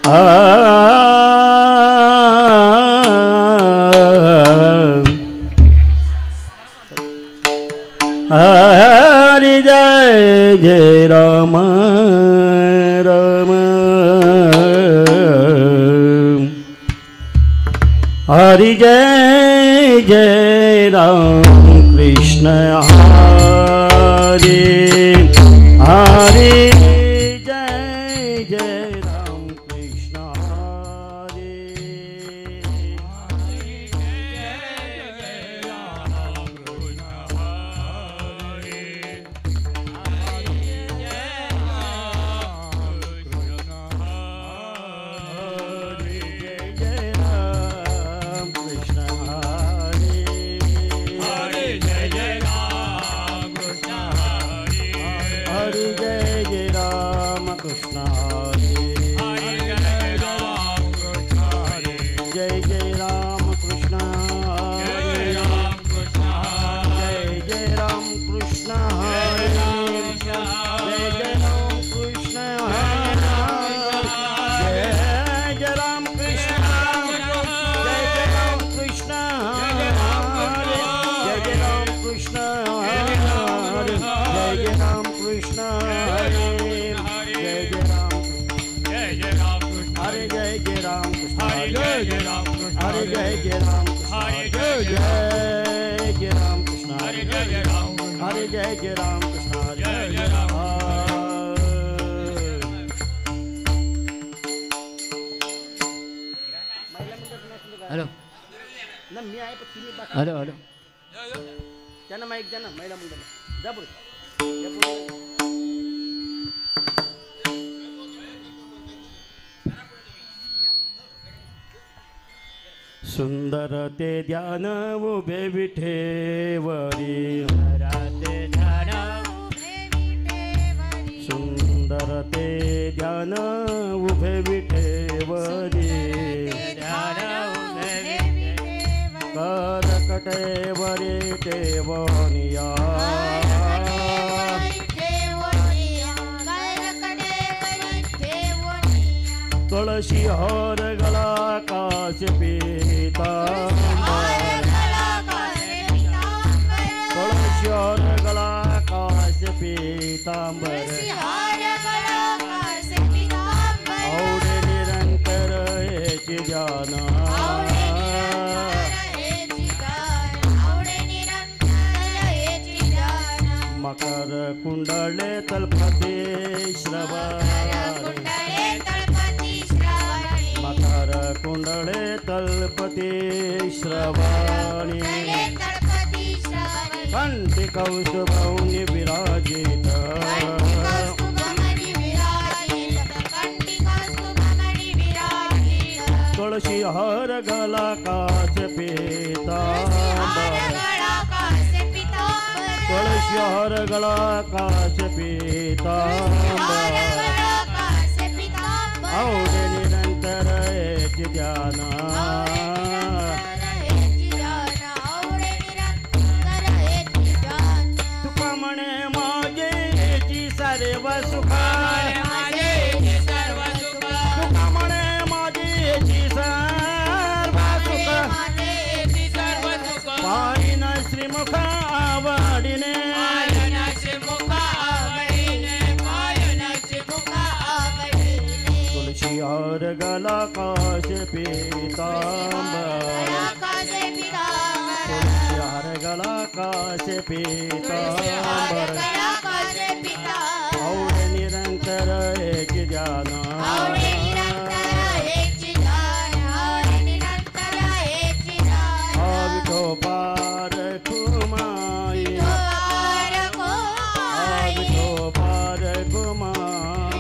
हरि जय जय राम राम हरि जय जय राम कृष्ण हरि हरि जय जय राम कृष्ण हरि हरि जय जय राम कृष्ण हरि हरि जय राम कृष्ण हरि जय जय राम कृष्ण हरि हरि जय जय राम कृष्ण हरि हरि जय जय राम कृष्ण हरि हरि जय राम कृष्ण हरि जय जय राम कृष्ण हरि राम कृष्ण जय जय राम कृष्ण हरि जय जय राम कृष्ण हरि जय जय राम कृष्ण जय जय राम कृष्ण हरि जय जय राम कृष्ण हरि जय जय राम कृष्ण हरि जय जय राम कृष्ण हरे जय जय राम कृष्ण हरे जय जय राम कृष्ण हरे जय जय राम कृष्ण हरे जय जय राम कृष्ण हरे जय जय राम हरे जय जय राम कृष्ण हरे जय जय राम हॅलो ना मी आहे पण तुम्ही बाकी हॅलो हॅलो त्यांना माईक द्या ना महिला मंडळ जा पुढे सुंदर ते ध्यान उभे विठेवरी सुंदर ते ध्यान उभे विठेवरी करकटेवरी ठेवनिया तुळशी हर गळा काश पीतांबर तुळशी हर गळा काश पीतांबर आवडे निरंतर हेची ध्यान मकर कुंडले तल्पते श्रवण मकर कुंडले तल्पते श्रवणी कंठी कौस्तुभौनि विराजित तुळशी हर गला काश पीतांबर तुळशी हर गला काश पीतांबर आवडे निरंतर हेची ध्यान तुका म्हणे माझेची सर्व सुख तुका म्हणे माझेची सर्व सुख पाहिन श्रीमुख आवडीने तुळशी हर गला काश पीतांबर तुळशी हर गला काश पीतांबर आवडे निरंतर हेची ध्यान विठोबार कुमाई विठोबार कुमाई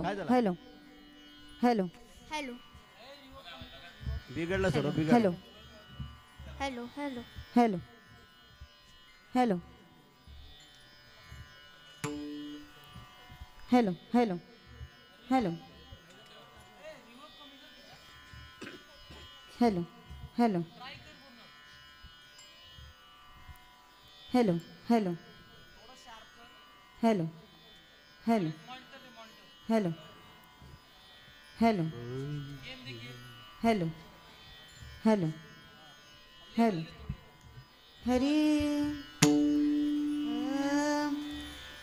हॅलो हॅलो हॅलो हॅलो बिघडलं थोडं बिघडलं. Hello hello hello hello hello hello hello hello hello hello hello hello hello hello hello hello hello hello hello Hari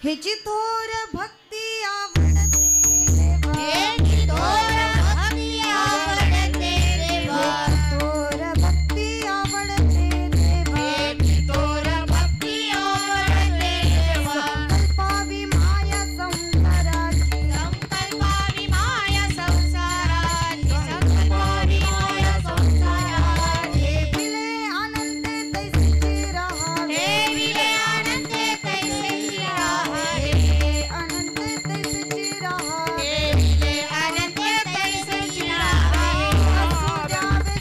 ह्याची थोर भक्ती आवडते देवा. ह्याची थोर भक्ती आवडते देवा. थोर भक्ती आवडते देवा. ह्याची थोर भक्ती आवडते देवा. संकल्पावी माया संसाराची. संकल्पावी माया संसाराची. संकल्पावी माया संसाराची. देविले आनंदे तैसीची राहावे. देविले आनंदे तैसीची राहावे. आनंदे तैसीची राहावे. देविले आनंदे तैसीची राहावे. असू द्यावे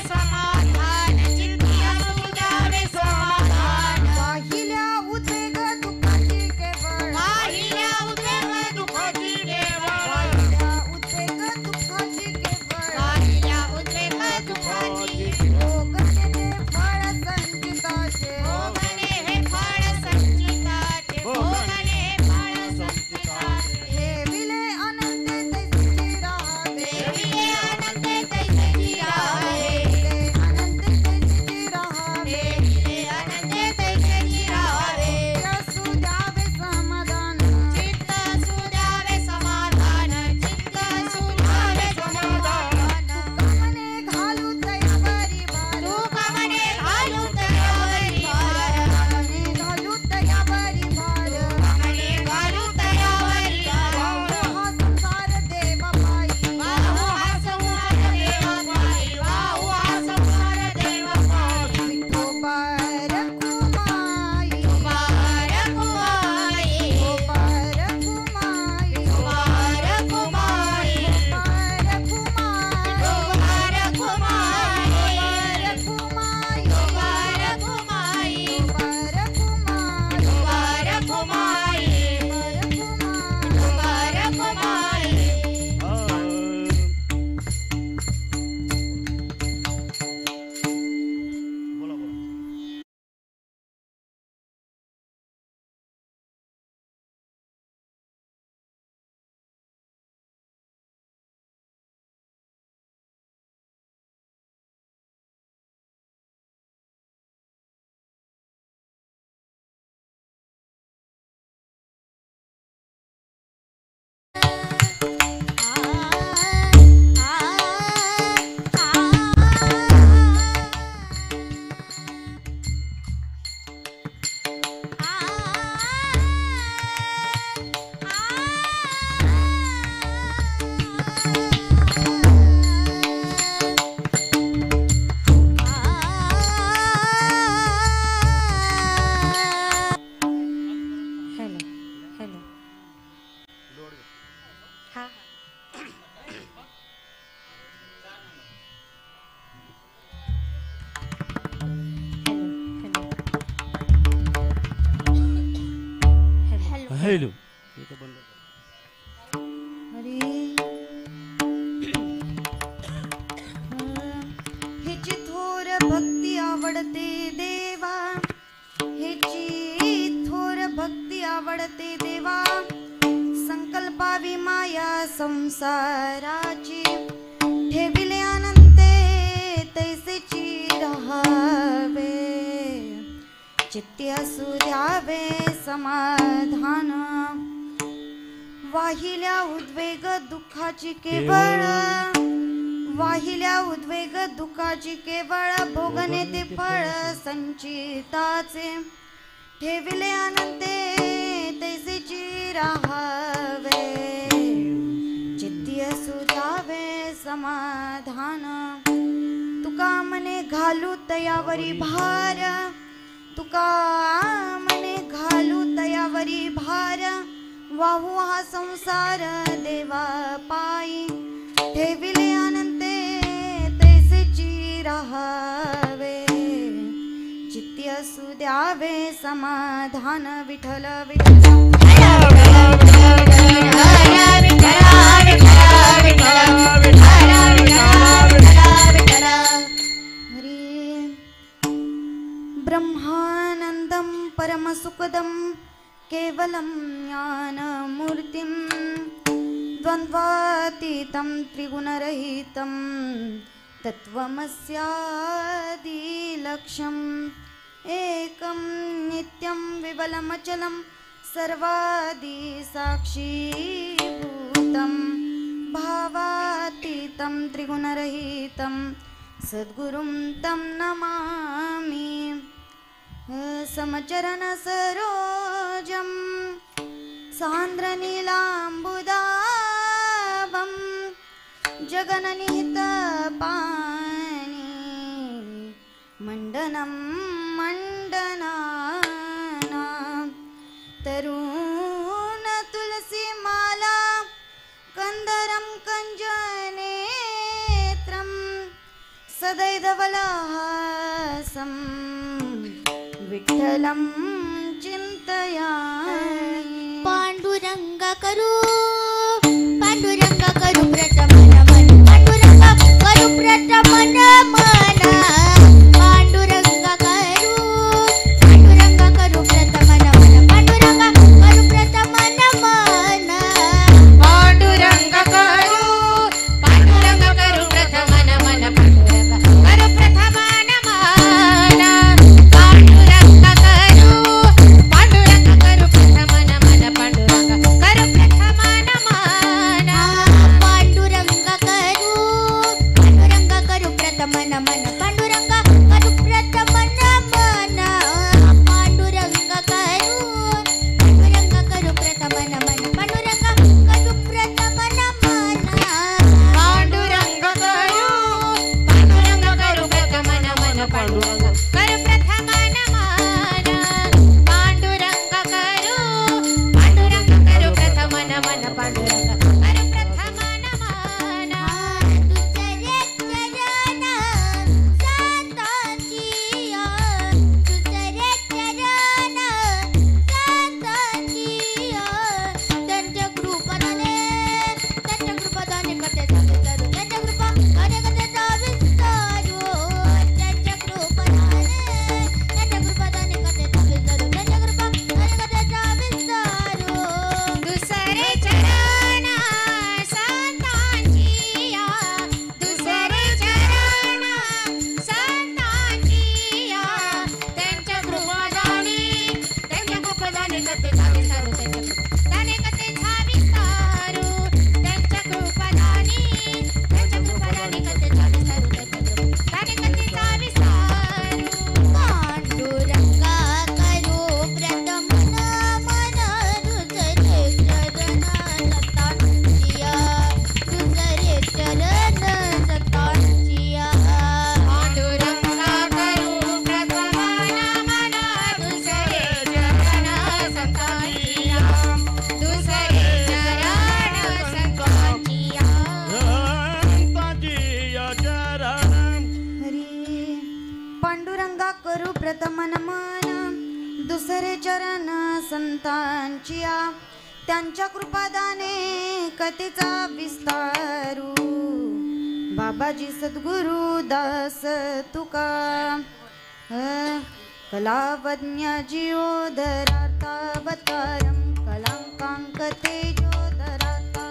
समाधान चित्ती असू द्यावे समाधान. वाहिल्या उद्वेग दुःखाची केवळ. वाहिल्या उद्वेग दुःखाची केवळ. वाहिल्या उद्वेग दुःखाची केवळ. वाहिल्या उद्वेग दुःखाची भोगते फळ संचिताचे. भोगणे हे फळ संचिताचे. भोगणे हे फळ संचिताचे. देविले आनंदे तैसीची राहावे. देविले आनंदे तैसीची राहावे. आनंदे तैसीची राहावे. देविले आनंदे तैसीची राहावे. असू द्यावे समाधान. चित्त असू द्यावे समाधान. चित्त असू द्यावे समाधान. कामने घालू तयावरी भार. तुका म्हणे घालू तयावरी भार. कामने घालू तयावरी भार. म्हणे घालू तयावरी भार. हा संसार देवा पायी. वाहू हा संसार देवा पायी. वाहू हा संसार देवा पायी. विठोबार कुमाई. कुमार कुमाई. विठोबार कुमाई. कुमार कुमाई. विठोबार कुमाई. कुमार कुमाई. कुमाई. कुमार कुमाई. कुमार कुमाई. कुमार कुमाई. कुमार कुमाई. बोला बोला. हॅलो हॅलो हा हॅलो हॅलो इथं बंद कर. हरी ह्याची थोर भक्ती आवडते देवा. ह्याची थोर भक्ती आवडते देवा. संकल्पावी माया संसाराची. ठेविले आनंदे तैसेची राहावे. चित्ती असू द्यावे समाधान. वाहिल्या उद्वेग दुःखाची केवळ. वाहिल्या उद्वेग दुःखाची केवळ. भोगणे ते फळ संचिताचे. ठेविले आनंदे तैसेची राहावे. चित्ती असू द्यावे समाधान. तुका मने घालू तयावरी भार. तुका मने घालू तयावरी भार. वाहू हा संसार देवा पायी ठेविले अनंते तैसेची राहावे चित्ती असू द्यावे समाधान विठ्ठल विठ्ठल ब्रह्मानंदं परमसुखदं केवलं ज्ञानमूर्तिं द्वन्द्वातीतं त्रिगुणरहितं तत्त्वमस्यादिलक्ष्यम् एकं नित्यं विबलमचलं सर्वादिसाक्षीभूतं भावातीतं त्रिगुणरहितं सद्गुरुं तं नमामि समचरण सरोजं सान्द्रनीलाम्बुदाभं जगन्निहितपाणि मण्डनं मण्डनाना तरुण तुलसीमाला कंदरं कञ्जनेत्रं सदैधवलहासं विठ्ठलं चिन्तयामि पांडुरंग करू प्रथमन मन पांडुरंग करू प्रथमन मन पांडुरंग करू प्रथमन मन पांडुरंग करू प्रथमन मन पांडुरंग करू प्रथमन मन पांडुरंग करू प्रथमन मन पांडुरंग करू प्रथमन मन पांडुरंग करू प्रथमन मन पांडुरंग करू प्रथमन मन पांडुरंग करू प्रथमन मन पांडुरंग करू प्रथमन मन पांडुरंग करू प्रथमन मन पांडुरंग करू प्रथमन मन पांडुरंग करू प्रथमन मन पांडुरंग करू प्रथमन मन पांडुरंग करू प्रथमन मन दुसरे चरण संतांचिया दुसरे चरण संतांचिया त्यांच्या कृपाने कथे विस्तारू त्यांच्या कृपाने कथेचा विस्तारू त्यांच्या कृपाने कथेचा विस्तारू त्यांच्या कृपाने कथेचा विस्तारू दुसरे चरण संतांचिया दुसरे चरण संतांचिया त्यांच्या कृपादानी कथेचा विस्तारू कथेचा विस्तारू त्यांच्या कृपादानी कथेचा विस्तारू कथेचा विस्तारू पांडुरंगा करू प्रथमन मन दुसरे चरण सतांचिया दुसरे चरण सतांचिया पांडुरंगा करू प्रथमन मन दुसरे चरण संतांचिया दुसरे चरण संतांचिया संतांचिया चरण हरी पांडुरंगा करू प्रथमन मन दुसरे चरण संतांचिया त्यांच्या कृपादाने कथेचा विस्तारू बाबाजी सद्गुरु दास तुका कलावज्ञ जिओदरार्थावतारं कलांकांक तेजोदरार्था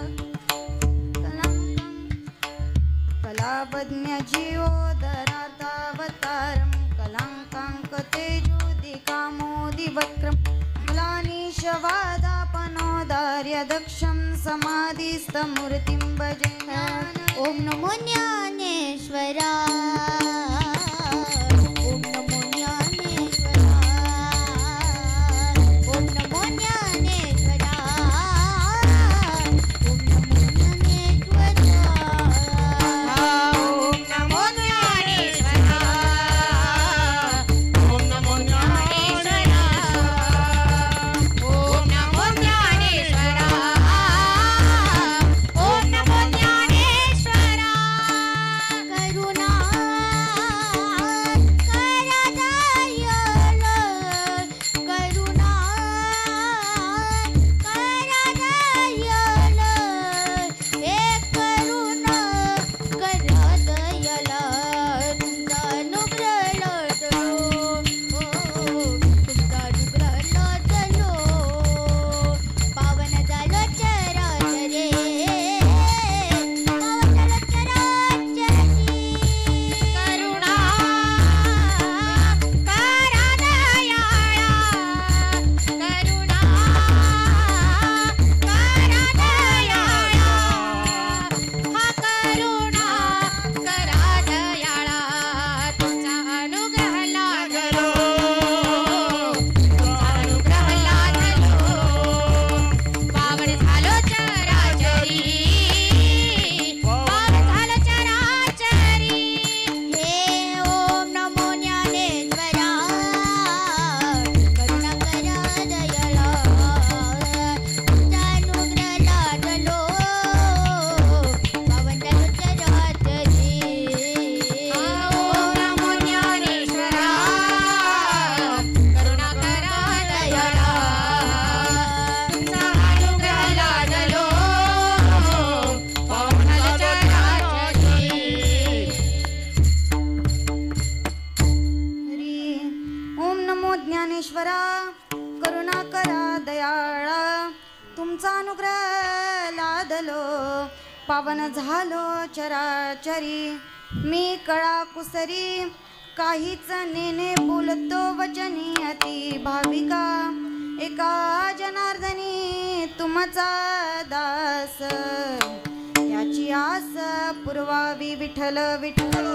कलावज्ञ जिओदरार्थावतारं कलांकांक तेजोदिकामोदिवक्त्रं म्लानीशवादापनोदार्यदक्षं समाधिस्थमूर्तिं भजे ओम नमो ज्ञानेश्वरा ओम नमो ज्ञानेश्वरा ओम नमो ज्ञानेश्वरा ओम नमो ज्ञानेश्वरा ओम नमो ज्ञानेश्वरा ओम नमो ज्ञानेश्वरा ओम नमो ज्ञानेश्वरा अनुग्रह लादलो पावन झालो चराचरी मी कळा कुसरी काहीच नेने बोलतो वचनी अति भाविका एका जनार्दनी तुमचा दास याची आस पुरवावी विठ्ठल विठ्ठल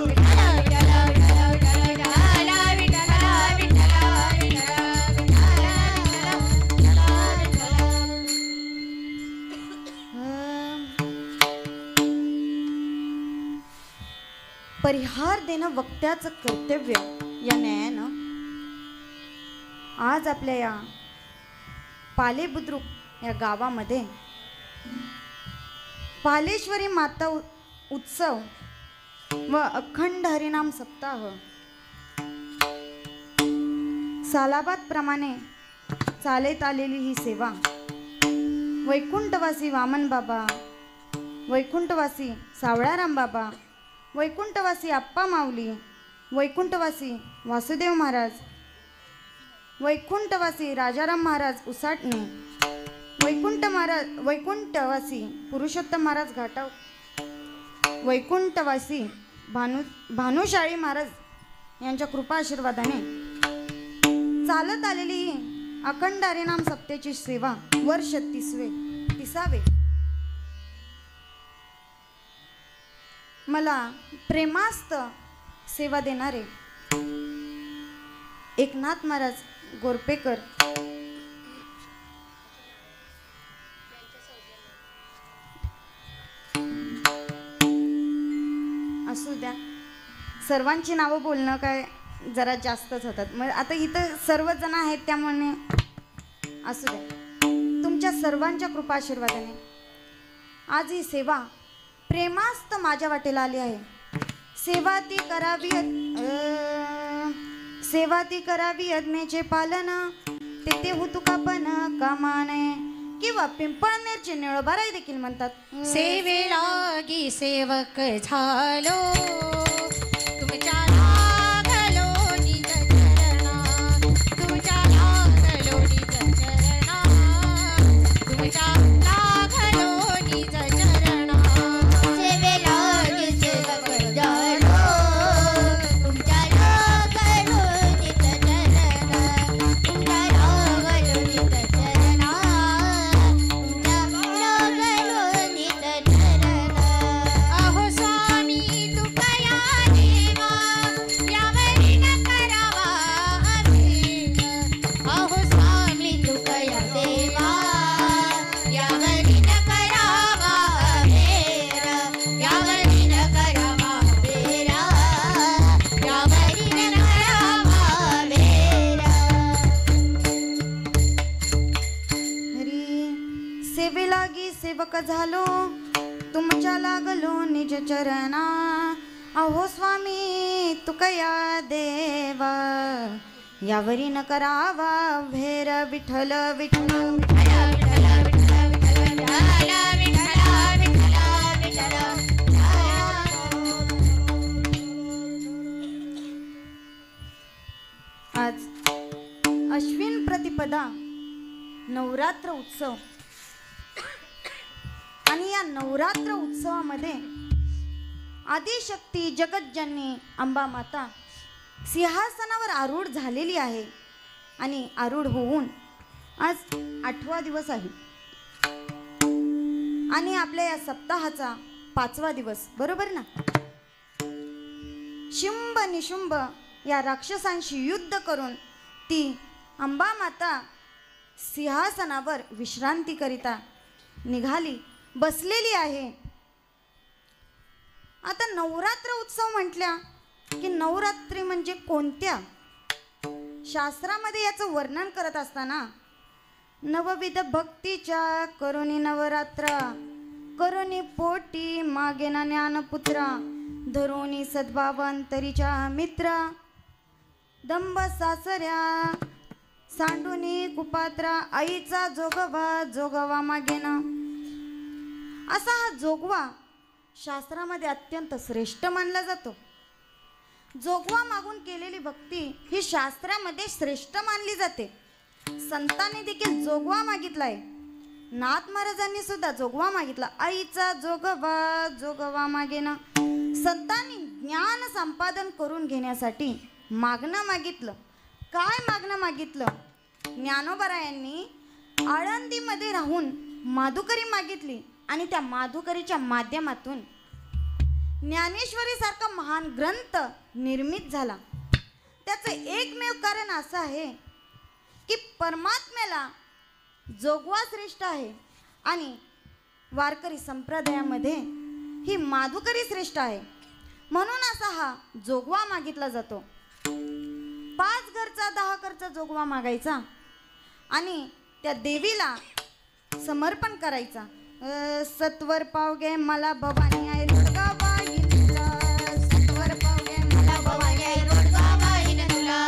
परिहार देणं वक्त्याचं कर्तव्य या न्यायानं आज आपल्या या पाले बुद्रुक या गावामध्ये पालेश्वरी माता उत्सव व अखंड हरिनाम सप्ताह सालाबाद प्रमाणे चालत आलेली ही सेवा वैकुंठवासी वामन बाबा, वैकुंठवासी सावळाराम बाबा, वैकुंठवासी आप्पा माऊली, वैकुंठवासी वासुदेव महाराज, वैकुंठवासी राजाराम महाराज उसाटणे, वैकुंठवासी पुरुषोत्तम महाराज घाटाव, वैकुंठवासी भानुशाळी महाराज यांच्या कृपा आशीर्वादाने चालत आलेली ही अखंड हरिनाम सप्त्याची सेवा वर्ष 30वे मला प्रेमास्त सेवा देणारे एकनाथ महाराज गोरपेकर असू द्या. सर्वांची नावं बोलणं काय जरा जास्तच होतात. मग आता इथं सर्वजण आहेत त्यामुळे असू द्या. तुमच्या सर्वांच्या कृपा आशीर्वादाने आज ही सेवा प्रेमास्त माझ्या वाटेला आली आहे. सेवा ती करावी यज्ञेचे पालन तेथे हुतुका पण कामाने किंवा पिंपळनेरचे निळबाराई देखील म्हणतात. सेवेलागी सेवक झालो तुमच्या लागलो निज चरणा, तुमच्या लागलो निज चरणा, तुमच्या लागलो निज चरणा. सेवेलागी सेवक झालो तुमच्या लागलो निज चरणा, तुमच्या लागलो निज चरणा, तुमच्या लागलो निज चरणा. अहो स्वामी तुकया देवा यावरी न करावा अभेद. अहो स्वामी तुकया देवा यावरी न करावा भेर, यावरी न करावा भेरा, यावरी न करावा भेरा. हरी सेवेलागी सेवक झालो तुमच्या लागलो निज चरणा. अहो स्वामी तुकया देवा यावरी न करावा भेर विठ्ठल विठ्ठल. आज अश्विन प्रतिपदा नवरात्र उत्सव आणि या नवरात्र उत्सवामध्ये आदिशक्ती जगज्जननी अंबा माता सिंहासनावर आरूढ झालेली आहे आणि आरूढ होऊन आज 8वा दिवस आहे आणि आपल्या या सप्ताहाचा 5वा दिवस, बरोबर ना. शुंभ निशुंभ या राक्षसांशी युद्ध करून ती अंबा माता सिंहासनावर विश्रांतीकरिता निघाली, बसलेली आहे. आता नवरात्र उत्सव म्हटल्या की नवरात्री म्हणजे कोणत्या, शास्त्रामध्ये याचं वर्णन करत असताना नवविध भक्तीच्या करुणी नवरात्र, करुणी पोटी मागेना ज्ञानपुत्रा, धरुणी सद्भावांतरीच्या मित्रा, दंभ सासऱ्या सांडुनी कुपात्रा, आईचा जोगवा जोगवा मागेना. असा हा जोगवा शास्त्रामध्ये अत्यंत श्रेष्ठ मानला जातो. जोगवा मागून केलेली भक्ती ही शास्त्रामध्ये श्रेष्ठ मानली जाते. संतांनी देखील जोगवा मागितलाय. नाथ महाराजांनी सुद्धा जोगवा मागितला. आईचा जोगवा जोगवा मागेना. संतांनी ज्ञान संपादन करून घेण्यासाठी मागणं मागितलं. काय मागणं मागितलं? ज्ञानोबरायांनी आळंदीमध्ये राहून माधुकरी मागितली आणि त्या माधुकरीच्या माध्यमातून ज्ञानेश्वरी सारखा महान ग्रंथ निर्मित झाला. त्याचं एकमेव कारण असं आहे की परमात्म्याला जोगवा श्रेष्ठ आहे आणि वारकरी संप्रदायामध्ये ही माधुकरी श्रेष्ठ आहे. म्हणून असा हा जोगवा मागितला जातो. 5 घरचा 10 घरचा जोगवा मागायचा आणि त्या देवीला समर्पण करायचा. सत्वर पावगे मला भवानी आहे रोडगा वाहीन तुला. सत्वर पावगे मला भवानी आहे रोडगा वाहीन तुला.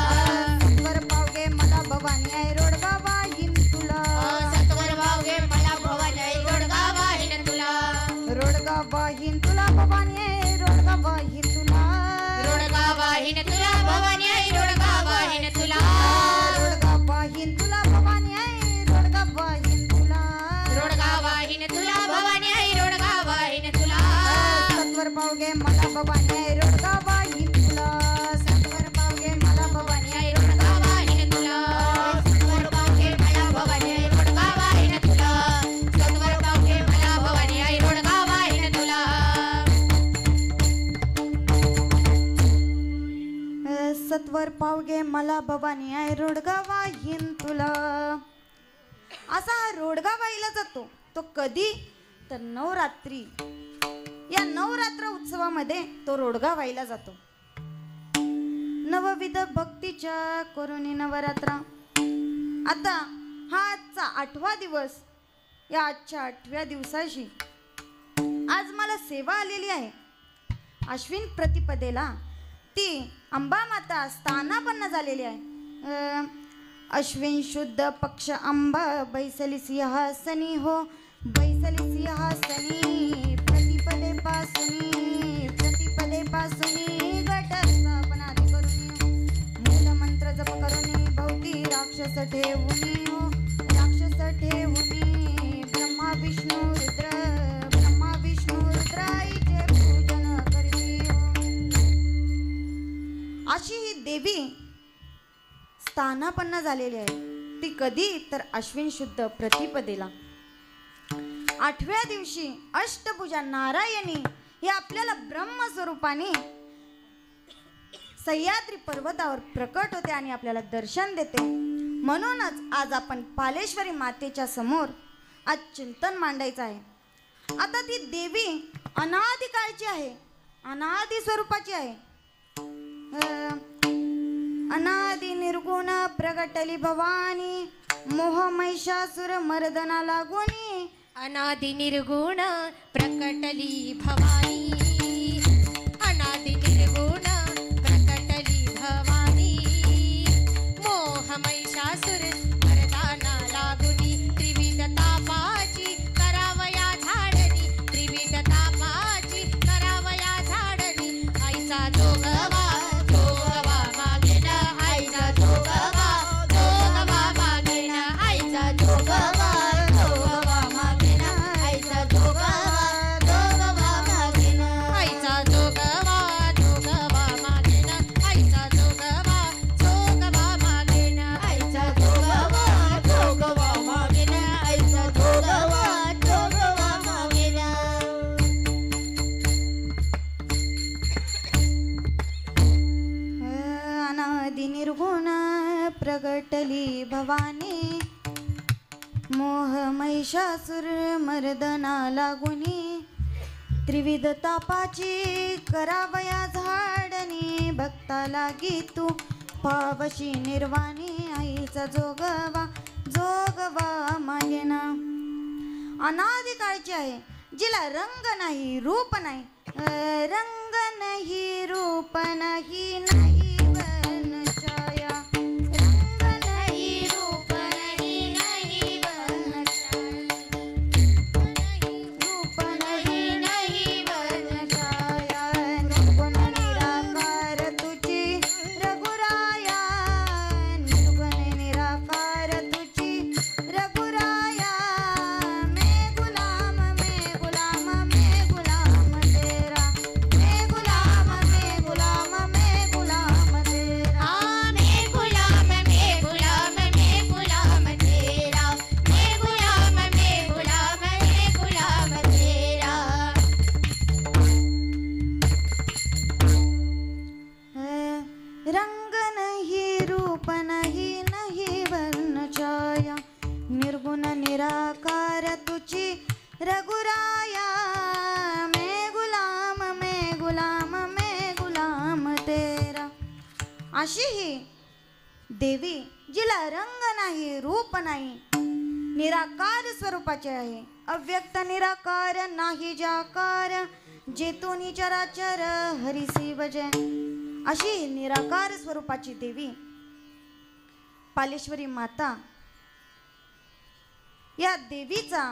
सत्वर पावगे मला भवानी आहे रोडगा वाहीन तुला. सत्वर भावगे मला भवानी आहे रोडगा वाहीन तुला. रोडगा वाहीन तुला भवानी आहे रोडगा वाहीन तुला. रोडगा वाहीन तुला भवानी आहे रोडगा वाहीन तुला. रोडगा वाहीन तुला भवानी आहे रोडगा वाहीन तुला. रोडगा वाहीन तुला भवानी आहे रोडगा वाहीन तुला. सत्वर पावगे मला भवानी आहे रोडगा वाहीन तुला. सत्वर पावगे मला भवानी आहे रोडगा वाहीन तुला. सत्वर भावगे मला भवानी आहे रोडगा वाहीन तुला. सत्वर भावगे मला भवानी आहे रोडगा वाहीन तुला. सत्वर पावगे मला भवानी आहे रोडगा वाहीन तुला. असा हा रोडगा वाहिला जातो. तो कधी तर नवरात्री. या नवरात्र उत्सवामध्ये तो रोडगा वाहिला जातो. नवविध भक्तीच्या करुणी नवरात्रा. आता हा आजचा 8वा दिवस. या आजच्या 8व्या दिवसाशी आज मला सेवा आलेली आहे. अश्विन प्रतिपदेला ती अंबा माता स्थानापन्न झालेली आहे. अश्विन शुद्ध पक्ष अंबा बैसली सिंहासनी हो. बैसली सिंहासनी प्रतिपदे पासुनी गट स्थापनादि करुनी. मूल मंत्र जप करुनी भोवती राक्षस ठेवुनी हो. राक्षस ठेवुनी ब्रह्मा विष्णू रुद्राईचे पूजन करी हो. अशी ही देवी स्थानापन्न झालेली आहे. ती कधी तर अश्विन शुद्ध प्रतिपदेला 8व्या दिवशी अष्टभुजा नारायणी हे आपल्याला ब्रह्मस्वरूपाने सह्याद्री पर्वतावर प्रकट होते आणि आपल्याला दर्शन देते. म्हणूनच आज आपण पालेश्वरी मातेच्या समोर आज चिंतन मांडायचं आहे. आता ती देवी अनादि काळची आहे. अनादि स्वरूपाची आहे. अनादि निर्गुण प्रगटली भवानी. मोह महिषासुर मर्दना लागुनी. अनादि निर्गुण प्रकटली भवानी. अनादि निर्गुण प्रकटली भवानी. मोह महिषासुर मर्दाना लागुनी. त्रिविध तापाची करावया झाडणी. त्रिविध तापाची करावया झाडणी. आईचा जोगवा जोगवा मागेन. आईचा जोगवा जोगवा मागेन. आईचा जोगवा जोगवा मागेन. आईचा जोगवा जोगवा मागेन. आईचा जोगवा जोगवा मागेन. आईचा जोगवा जोगवा मागेन. आईचा जोगवा जोगवा मागेन. आईचा जोगवा जोगवा मागेन. अनादि निर्गुण प्रगटली भवानी. मोह महिषासुर मर्दना लागुनी. त्रिविध तापाची करावया झाडणी. भक्ता लागी तू पावशी निर्वाणी. आईचा जोगवा जोगवा मागेना. अनादि काळची आहे. जिला रंग नाही रूप नाही. रंग नाही रूप नाही नाही वर्ण छाया. रंग नाही रूप नाही नाही वर्ण छाया. रूप नाही नाही वर्ण छाया. निर्गुण निराकार तुझी रघुराया. निर्गुण निराकार तुझी रघुराया. अशी ही देवी जिला रंग नाही रूप नाही, निराकार स्वरूपाचे आहे, अव्यक्त निराकार नाही जाकार, जेतून चराचर हरिसी भजे. अशी निराकार स्वरूपाची देवी पालेश्वरी माता. या देवीचा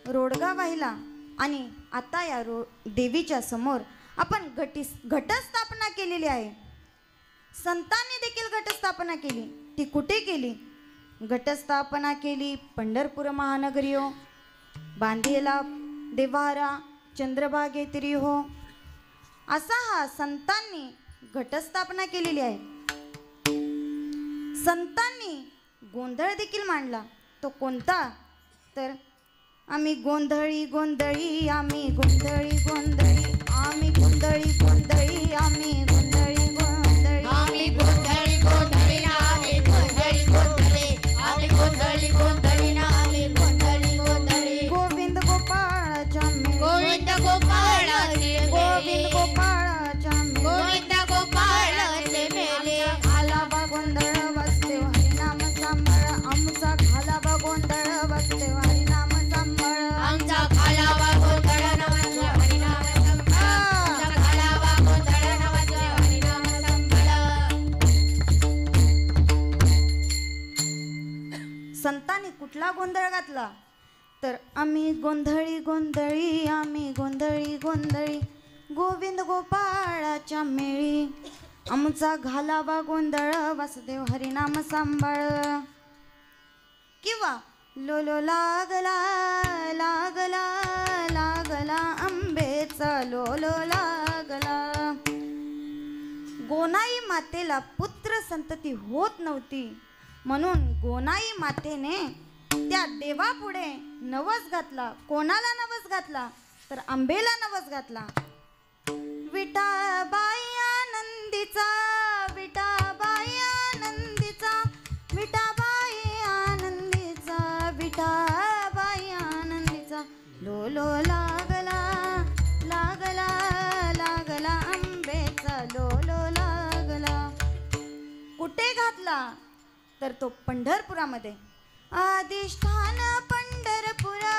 रोडगा वाहिला आणि आता या देवीच्या समोर आपण घटस्थापना केलेली आहे. संतांनी देखील घटस्थापना केली. ती कुठे केली? घटस्थापना केली पंढरपूर महानगरी हो, बांधेला देवारा चंद्रभागेतरी हो. असा हा संतांनी घटस्थापना केलेली आहे. संतांनी गोंधळ देखील मांडला. तो कोणता? तर आम्ही गोंधळी गोंधळी आम्ही गोंधळी गोंधळी आम्ही गोंधळी गोंधळी आम्ही गोंधळी गोंधळी आम्ही गोंधळी गोंधळी आम्ही गोंधळी गोंधळी आम्ही गोंधळी गोंधळी आम्ही गोंधळी गोंधळी. गोविंद गोपाळाच्या मेळी गोविंद गोपाळाचे गोविंद मेले, गोपाळाच्या मेळी गोविंद गोपाळाचे मेले. घालाबा गोंधळ वाजते हरिनाम सांभाळ, आमचा घालाबा गोंधळ वाजते हरिनाम सांभाळ. आमचा घालावा गोंधळ नवस हरिनाम संभाळ, आमचा घालावा गोंधळ नवस हरिनाम संभाळ. संतांनी कुठला गोंधळ घातला? तर आम्ही गोंधळी गोंधळी आम्ही गोंधळी गोंधळी गोविंद गोपाळाच्या मेळी, आमचा घालावा गोंधळ वासुदेव हरिनाम सांभाळ. किंवा लोलो लागला लागला लागला आंबेचा लोलो लागला. गोनाई मातेला पुत्र संतती होत नव्हती, म्हणून गोनाई मातेने त्या देवापुढे नवस घातला. कोणाला नवस घातला? तर आंबेला नवस घातला. विठाबाई आनंदीचा विठाबाई आनंदीचा विठाबाई आनंदीचा विठाबाई आनंदीचा लोलो लागला लागला लागला आंबेचा लोलो लागला. कुठे घातला? तर तो पंढरपुरामध्ये. अधिष्ठान पंढरपुरा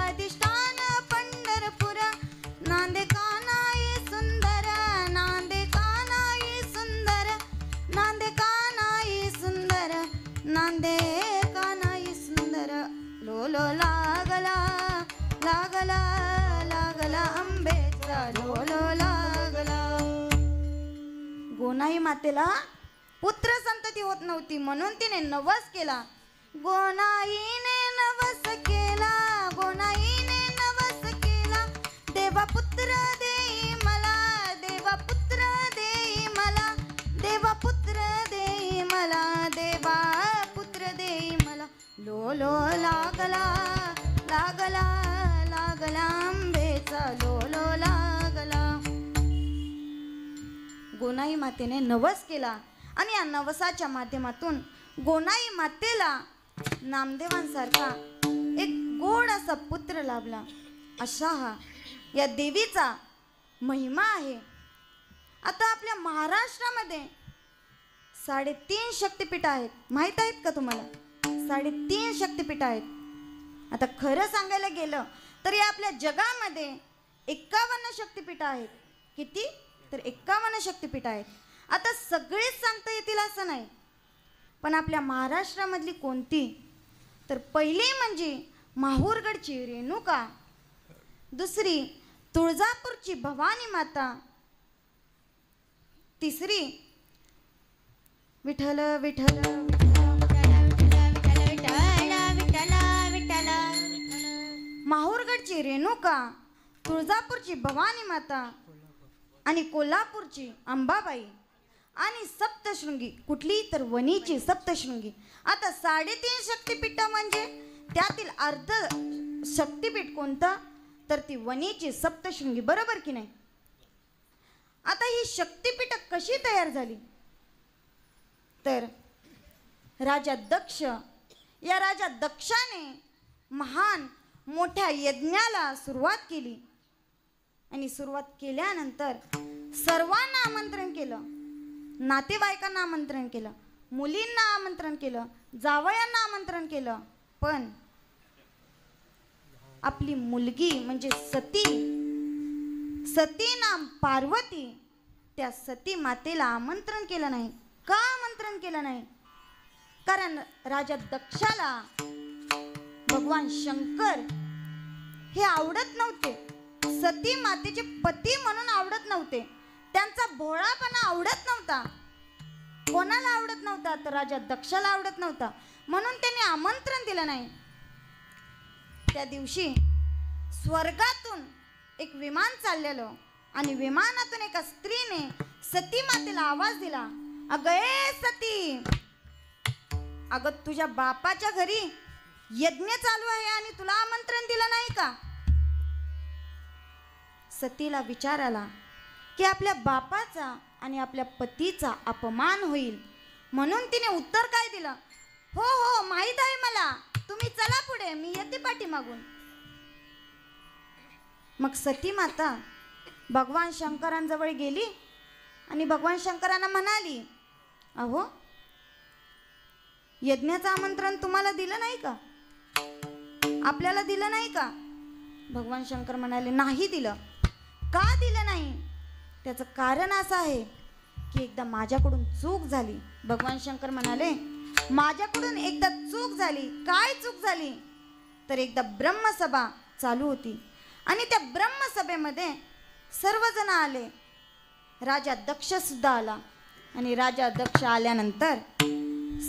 अधिष्ठान पंढरपुरा, नांदे कानाई सुंदर नांदे कानाई सुंदर नांदे कानाई सुंदर नांदे कानाई सुंदर. लोलो लागला लागला लागला आंबेचा लोलो लागला. गोनाई मातेला पुत्र संतती होत नव्हती, म्हणून तिने नवस केला. गोनाईने नवस केला गोनाईने नवस केला, देवा पुत्र देई मला देवा पुत्र देई मला देवा पुत्र देई मला देवा पुत्र देई मला. लोलो लागला लागला लागला आंबेचा लोलो लागला. गोनाई मातेने नवस केला आणि या नवसाच्या माध्यमातून गोनाई मातेला नामदेवांसारखा एक गोड असा पुत्र लाभला. अशा हा या देवीचा महिमा आहे. आता आपल्या महाराष्ट्रामध्ये 3.5 शक्तिपीठ आहेत. माहीत आहेत का तुम्हाला? 3.5 शक्तिपीठ आहेत. आता खरं सांगायला गेलं तर या आपल्या जगामध्ये 51 शक्तिपीठ आहेत. किती? तर 51 शक्तिपीठ आहेत. आता सगळेच सांगता येतील असं नाही, पण आपल्या महाराष्ट्रामधली कोणती? तर पहिली म्हणजे माहूरगडची रेणुका, दुसरी तुळजापूरची भवानी माता, तिसरी विठ्ठल विठ्ठल माहूरगडची रेणुका, तुळजापूरची भवानी माता आणि कोल्हापूरची अंबाबाई आणि सप्तशृंगी. कुठली? तर वणीची सप्तशृंगी. आता 3.5 शक्तिपीठ म्हणजे त्यातील अर्ध शक्तिपीठ कोणतं? तर ती वणीची सप्तशृंगी. बरोबर की नाही? आता ही शक्तिपीठ कशी तयार झाली? तर राजा दक्ष, या राजा दक्षाने महान मोठ्या यज्ञाला सुरुवात केली आणि सुरुवात केल्यानंतर सर्वांना आमंत्रण केलं. नातेवाईकांना आमंत्रण केलं, मुलींना आमंत्रण केलं, जावयांना आमंत्रण केलं, पण आपली मुलगी म्हणजे सती नाम पार्वती, त्या सती मातेला आमंत्रण केलं नाही. का आमंत्रण केलं नाही? कारण राजा दक्षाला भगवान शंकर हे आवडत नव्हते. सती मातेचे पती म्हणून आवडत नव्हते. त्यांचा भोळापणा आवडत नव्हता. कोणाला आवडत नव्हता? तर राजा दक्षाला आवडत नव्हता. म्हणून त्यांनी आमंत्रण दिलं नाही. त्या दिवशी स्वर्गातून एक विमान चाललेलं आणि विमानातून एका स्त्रीने सती मातेला आवाज दिला, अगं ए सती, अगं तुझ्या बापाच्या घरी यज्ञ चालू आहे आणि तुला आमंत्रण दिलं नाही का? सतीला विचार आला की आपल्या बापाचा आणि आपल्या पतीचा अपमान होईल, म्हणून तिने उत्तर काय दिलं, हो हो माहित आहे मला, तुम्ही चला पुढे, मी येते पाठीमागून. मग सती माता भगवान शंकरांजवळ गेली आणि भगवान शंकरांना म्हणाली, अहो यज्ञाचं आमंत्रण तुम्हाला दिलं नाही का? आपल्याला दिलं नाही का? भगवान शंकर म्हणाले, नाही दिलं. का दिलं नाही? त्याचं कारण असं आहे की एकदा माझ्याकडून चूक झाली. भगवान शंकर म्हणाले, माझ्याकडून एकदा चूक झाली. काय चूक झाली? तर एकदा ब्रह्मसभा चालू होती आणि त्या ब्रह्मसभेमध्ये सर्वजण आले. राजा दक्ष सुद्धा आला आणि राजा दक्ष आल्यानंतर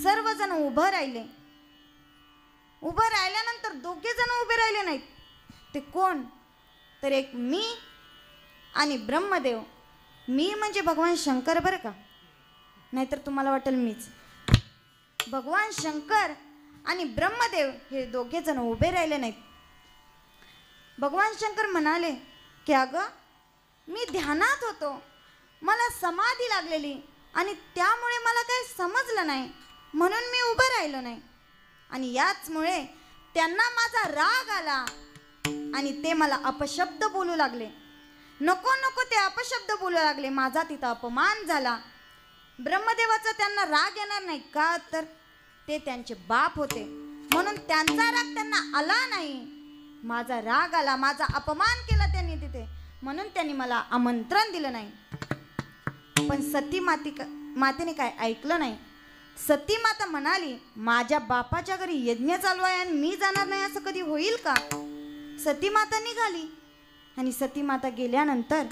सर्वजण उभं राहिले. उभं राहिल्यानंतर दोघे जण उभे राहिले नाहीत. ते कोण? तर एक मी आणि ब्रह्मदेव. मी म्हणजे भगवान शंकर बरं का, नाहीतर तुम्हाला वाटेल मीच. भगवान शंकर आणि ब्रह्मदेव हे दोघे जण उभे राहिले नाहीत. भगवान शंकर म्हणाले की अगं मी ध्यानात होतो, मला समाधी लागलेली आणि त्यामुळे मला काही समजलं नाही, म्हणून मी उभं राहिलो नाही. आणि याचमुळे त्यांना माझा राग आला आणि ते मला अपशब्द बोलू लागले. नको नको ते अपशब्द बोलू लागले. माझा तिथं अपमान झाला. ब्रह्मदेवाचा त्यांना राग येणार नाही का? तर ते त्यांचे बाप होते, म्हणून त्यांचा राग त्यांना आला नाही. माझा राग आला, माझा अपमान केला त्यांनी तिथे, म्हणून त्यांनी मला आमंत्रण दिलं नाही. पण सती मातेने काय ऐकलं नाही. सती माता म्हणाली, माझ्या बापाच्या घरी यज्ञ चालू आहे आणि मी जाणार नाही, असं कधी होईल का? सती माता निघाली आणि सती माता गेल्यानंतर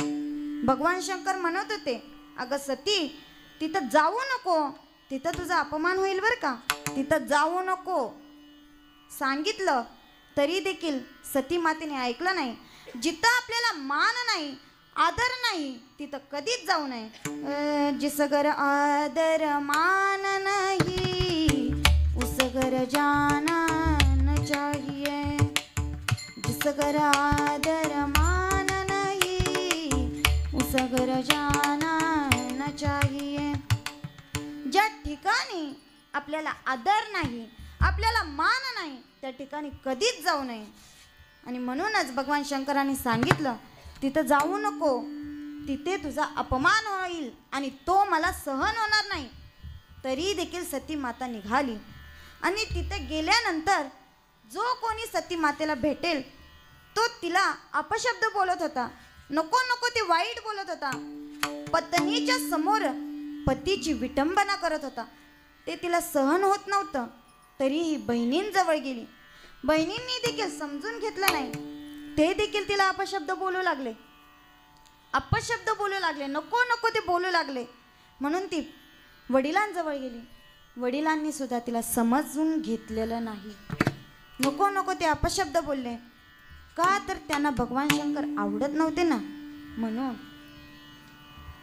भगवान शंकर म्हणत होते, अगं सती तिथं जाऊ नको, तिथं तुझा अपमान होईल बरं का, तिथं जाऊ नको. सांगितलं तरी देखील सती मातेने ऐकलं नाही. जिथं आपल्याला मान नाही, आदर नाही, तिथं कधीच जाऊ नये. जिस घर आदर मान नहीं उस घर जाना न चाहिए. जिस घर आदर मान नहीं उस घर जाना न चाहिए. ज्या ठिकाणी आपल्याला आदर नाही, आपल्याला मान नाही, त्या ठिकाणी कधीच जाऊ नये. आणि म्हणूनच भगवान शंकरांनी सांगितलं, तिथं जाऊ नको, तिथे तुझा अपमान होईल आणि तो मला सहन होणार नाही. तरी देखील सती माता निघाली आणि तिथे गेल्यानंतर जो कोणी सती मातेला भेटेल तो तिला अपशब्द बोलत होता, नको नको ते वाईट बोलत होता. पत्नीच्या समोर पतीची विटंबना करत होता. ते तिला सहन होत नव्हतं. तरीही बहिणींजवळ गेली. बहिणींनी देखील समजून घेतलं नाही. ते देखील तिला अपशब्द बोलू लागले, अपशब्द बोलू लागले, नको नको ते बोलू लागले. म्हणून ती वडिलांजवळ गेली. वडिलांनी सुद्धा तिला समजून घेतलेलं नाही. नको नको ते अपशब्द बोलले. का? तर त्यांना भगवान शंकर आवडत नव्हते ना. म्हणून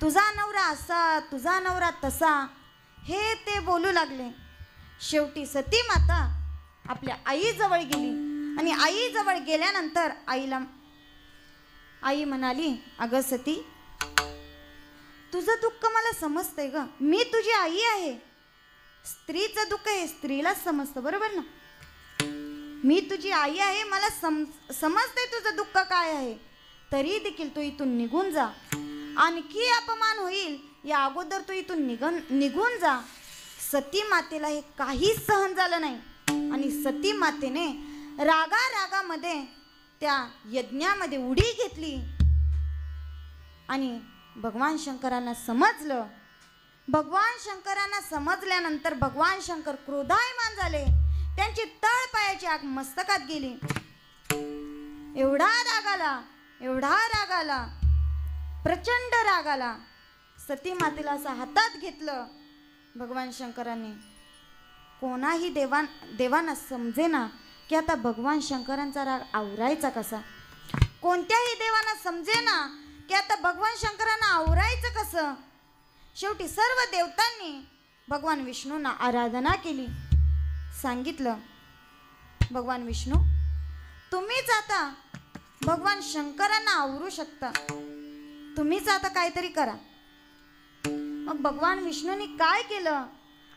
तुझा नवरा असा, तुझा नवरा तसा, हे ते बोलू लागले. शेवटी सती माता आपल्या आईजवळ गेली आणि आईजवळ गेल्यानंतर आई म्हणाली, अगं सती तुझं दुःख मला समजतंय ग, मी तुझी आई आहे. स्त्रीचं दुःख हे स्त्रीलाच समजतं, बरोबर ना. मी तुझी आई आहे, मला समजतंय तुझं दुःख काय आहे. तरी देखील तू इथून निघून जा. आणखी अपमान होईल या अगोदर तू इथून निघून जा. सती मातेला हे काहीच सहन झालं नाही आणि सती मातेने रागामध्ये त्या यज्ञामध्ये उडी घेतली आणि भगवान शंकरांना समजलं. भगवान शंकरांना समजल्यानंतर भगवान शंकर क्रोधायमान झाले. त्यांची तळपायाची आग मस्तकात गेली. एवढा राग आला, प्रचंड राग आला. सती मातेला असं हातात घेतलं भगवान शंकरांनी. कोणाही देवांना समजेना की आता भगवान शंकरांचा राग आवरायचा कसा. कोणत्याही देवांना समजेना की आता भगवान शंकरांना आवरायचं कसं. शेवटी सर्व देवतांनी भगवान विष्णूंना आराधना केली. सांगितलं, भगवान विष्णू तुम्हीच आता भगवान शंकरांना आवरू शकता, तुम्हीच आता काहीतरी करा. मग भगवान विष्णूंनी काय केलं,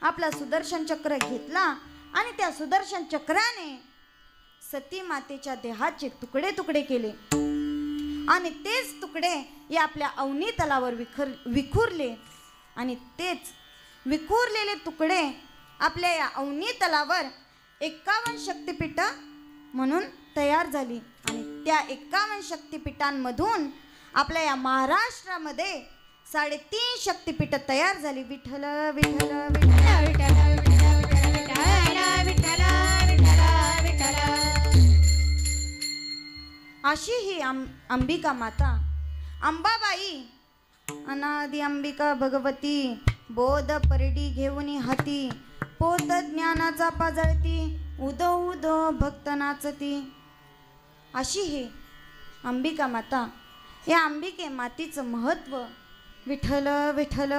आपला सुदर्शन चक्र घेतला आणि त्या सुदर्शन चक्राने सती मातेच्या देहाचे तुकडे तुकडे केले आणि तेच तुकडे या आपल्या अवनी तलावर विखुरले आणि तेच विखुरलेले तुकडे आपल्या या अवनी तलावर 51 शक्तिपीठ म्हणून तयार झाली आणि त्या 51 शक्तिपीठांमधून आपल्या या महाराष्ट्रामध्ये 3.5 शक्तिपीठ तयार झाली. विठ्ठल विठ्ठल विठ्ठल विठ्ठल. अशी ही अंबिका माता अंबाबाई अनादि अंबिका भगवती बोध परडी घेऊन हाती पोत ज्ञानाचा पाजळती उदो उदो भक्त नाचती. अशी ही अंबिका माता. या अंबिके मातीचं महत्व विठ्ठल विठ्ठल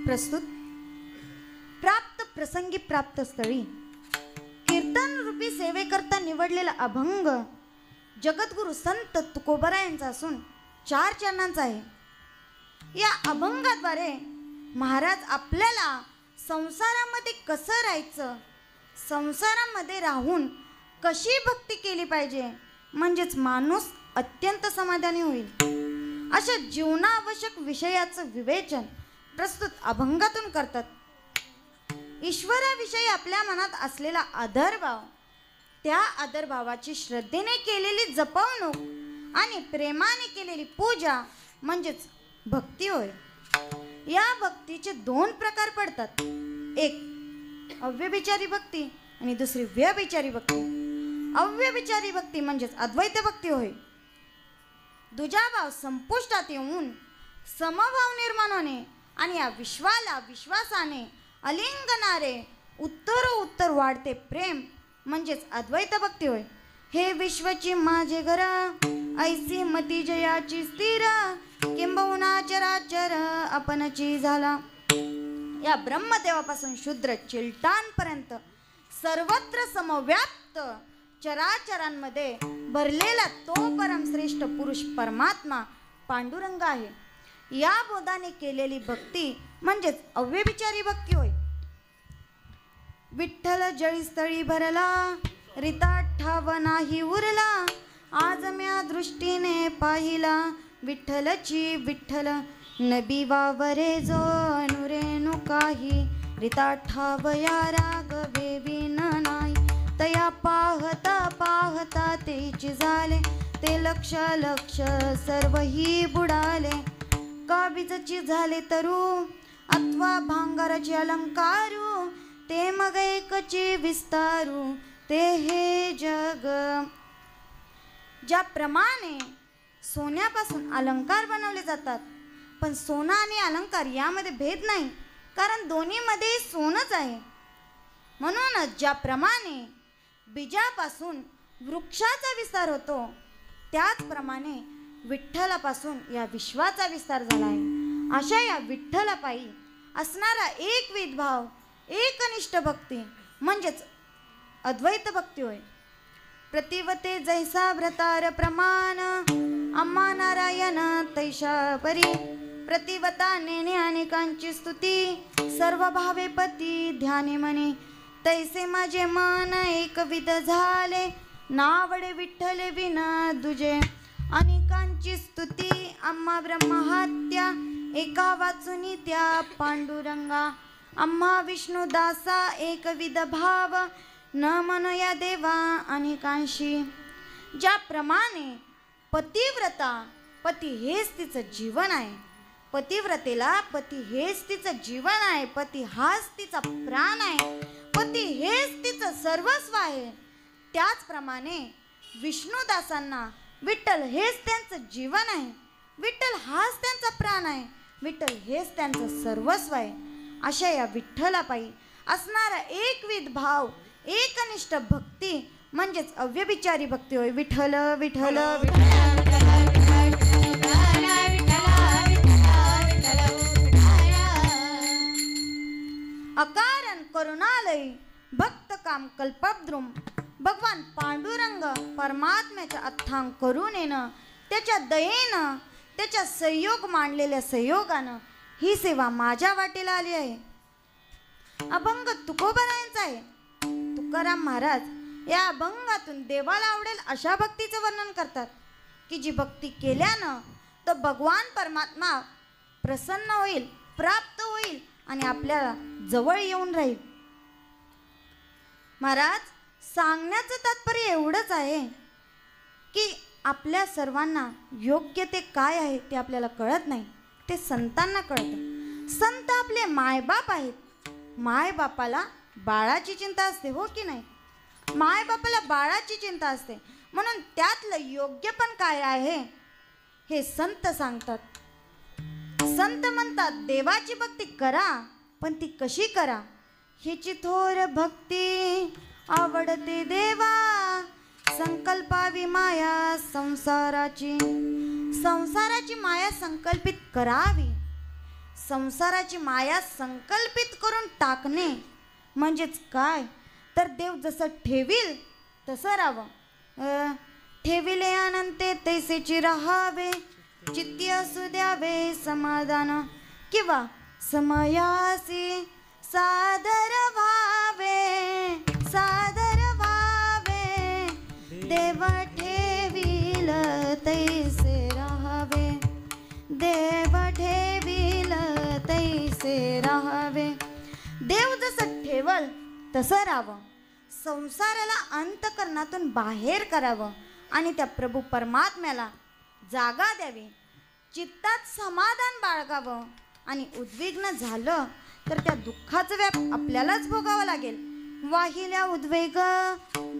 प्रस्तुत प्राप्त प्रसंगी प्राप्त स्थळी कीर्तन रूपी सेवेकरता निवडलेला अभंग जगद्गुरु संत तुकोबरायांचा असून 4 चरणांचा आहे. या अभंगाद्वारे महाराज आपल्याला संसारामध्ये कसं राहायचं, संसारामध्ये राहून कशी भक्ती केली पाहिजे म्हणजेच माणूस अत्यंत समाधानी होईल अशा जीवनावश्यक विषयाचं विवेचन प्रस्तुत अभंगातून करतात. ईश्वराविषयी आपल्या मनात असलेला आदरभाव, त्या आदरभावाची श्रद्धेने केलेली जपवणूक आणि प्रेमाने केलेली पूजा म्हणजेच भक्ती होय. या भक्तीचे 2 प्रकार पडतात. एक अव्यभिचारी भक्ती आणि दुसरी व्यभिचारी भक्ती. अव्यभिचारी भक्ती म्हणजेच अद्वैत भक्ती होय. दुजाभाव संपुष्टात येऊन समभाव निर्माण होणे आणि या विश्वाला विश्वासाने अलिंगनारे उत्तर वाढते प्रेम म्हणजेच अद्वैत भक्ती होय. हे विश्वची माझे घर ऐसी मती जयाची स्थिर किंबहुना चराचर आपणची झाला. या ब्रह्मदेवापासून शूद्र चिलटांपर्यंत सर्वत्र समव्याप्त चराचरांमध्ये भरलेला तो परमश्रेष्ठ पुरुष परमात्मा पांडुरंग आहे. या बोधाने केलेली भक्ती म्हणजेच अव्यभिचारी भक्ती होय. विठ्ठल जळीस्थळी भरला रिता ठाव नाही उरला आज म्या दृष्टीने पाहिला विठ्ठलची विठ्ठल नबी वावरे जो अनुरेनु काही रिता ठाव या रागवे विन नाही तया पाहता पाहता तेच झाले ते लक्ष लक्ष सर्व ही बुडाले काबीजची झाले तरू अथवा भांगाराचे अलंकारू ते मग एकचे विस्तारू ते हे जग. ज्याप्रमाणे सोन्यापासून अलंकार बनवले जातात पण सोना आणि अलंकार यामध्ये भेद नाही कारण दोन्हीमध्ये सोनच आहे. म्हणूनच ज्याप्रमाणे बीजापासून वृक्षाचा विस्तार होतो त्याचप्रमाणे विठ्ठलापासून या विश्वाचा विस्तार झाला आहे. अशा या विठ्ठलापायी असणारा एकविध भाव एकनिष्ठ भक्ती म्हणजेच अद्वैत भक्ती होय. प्रतिवते जैसा भ्रतार प्रमाण अम्मा नारायण तैशा परी प्रतिवता नेणे अनेकांची स्तुती सर्व भावे पती ध्याने मने तैसे माझे मन एकविध झाले नावडे विठ्ठले विन दुजे अनेकांची स्तुती आम्हा ब्रह्महत्या एका वाचुनी त्या पांडुरंगा आम्हा विष्णुदासा एकविध भाव न म्हणूया देवा अनेकांशी. ज्याप्रमाणे पतिव्रता पती हेच तिचं जीवन आहे, पतिव्रतेला पती हेच तिचं जीवन आहे, पती हाच तिचा प्राण आहे, पती हेच तिचं सर्वस्व आहे. त्याचप्रमाणे विष्णुदासांना विठ्ठल हेच त्यांचं जीवन आहे, विठ्ठल हाच त्यांचा प्राण आहे, विठ्ठल हेच त्यांचं सर्वस्व आहे. अशा या विठ्ठलापायी असणारा एकविध भाव एकनिष्ठ भक्ती म्हणजेच अव्यभिचारी भक्ती होय. विठ्ठल विठ्ठल अकारण करुणालय भक्त काम कल्पद्रुम भगवान पांडुरंग परमात्म्याच्या अथांग करुणेनं त्याच्या दयेनं त्याच्या संयोग मांडलेल्या संयोगानं ही सेवा माझ्या वाटेला आली आहे. अभंग तुकोबारायांचा आहे. तुकाराम महाराज या अभंगातून देवाला आवडेल अशा भक्तीचं वर्णन करतात की जी भक्ती केल्यानं तर भगवान परमात्मा प्रसन्न होईल, प्राप्त होईल आणि आपल्या जवळ येऊन राहील. महाराज सांगण्याचं तात्पर्य एवढंच आहे की आपल्या सर्वांना योग्य ते काय आहे ते आपल्याला कळत नाही, ते संतांना कळतं. संत आपले मायबाप आहेत. मायबापाला बाळाची चिंता असते, हो की नाही? मायबापाला बाळाची चिंता असते, म्हणून त्यातलं योग्य पण काय आहे हे संत सांगतात. संत म्हणतात देवाची भक्ती करा, पण ती कशी करा? हिची थोर भक्ती आवडते देवा, संकल्पावी माया संसाराची. संसाराची माया संकल्पित करावी. संसाराची माया संकल्पित करून टाकणे म्हणजेच काय तर देव जसं ठेवील तसं राहावं. ठेविले अनंते तैसेची राहावे, चित्ती असू द्यावे समाधान, किंवा समयासी सादर व्हावे, सादर व्हावे. देव ठेविल तैसे राहावे, देव ठेविल तैसे राहावे. देव जसं ठेवल तसं राहावं. संसाराला अंतकरणातून बाहेर करावं आणि त्या प्रभू परमात्म्याला जागा द्यावी. चित्तात समाधान बाळगावं आणि उद्विग्न झालं तर त्या दुःखाचं व्याप आपल्यालाच भोगावं लागेल. वाहिल्या उद्वेग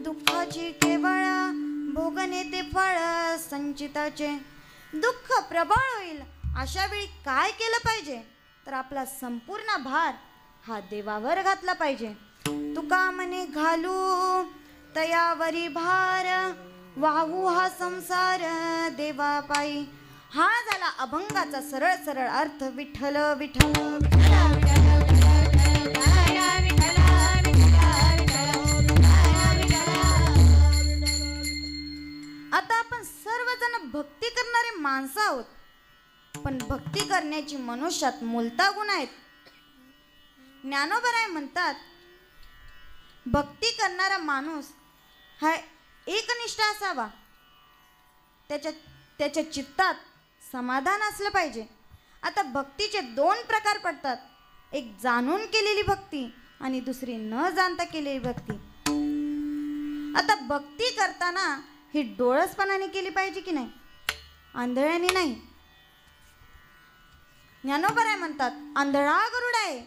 दुःखाची केवळ भोगणे ते फळ संचिताचे. दुःख प्रबळ होईल अशा वेळी काय केलं पाहिजे तर आपला संपूर्ण भार हा देवावर घातला पाहिजे. तुका म्हणे घालू तयावरी भार, वाहू हा संसार देवापायी. हा झाला अभंगाचा सरळ सरळ अर्थ. विठ्ठल विठ्ठल आता आपण सर्वजण भक्ती करणारे माणसं आहोत, पण भक्ती करण्याची मनुष्यात मूलता गुण आहेत. ज्ञानोबराय म्हणतात भक्ती करणारा माणूस हा एकनिष्ठ असावा, त्याच्या चित्तात समाधान असलं पाहिजे. आता भक्तीचे दोन प्रकार पडतात, एक जाणून केलेली भक्ती आणि दुसरी न जाणता केलेली भक्ती. आता भक्ती करताना ही डोळसपणाने केली पाहिजे की नाही, आंधळ्याने नाही. ज्ञानोबराय म्हणतात आंधळा गरुड आहे,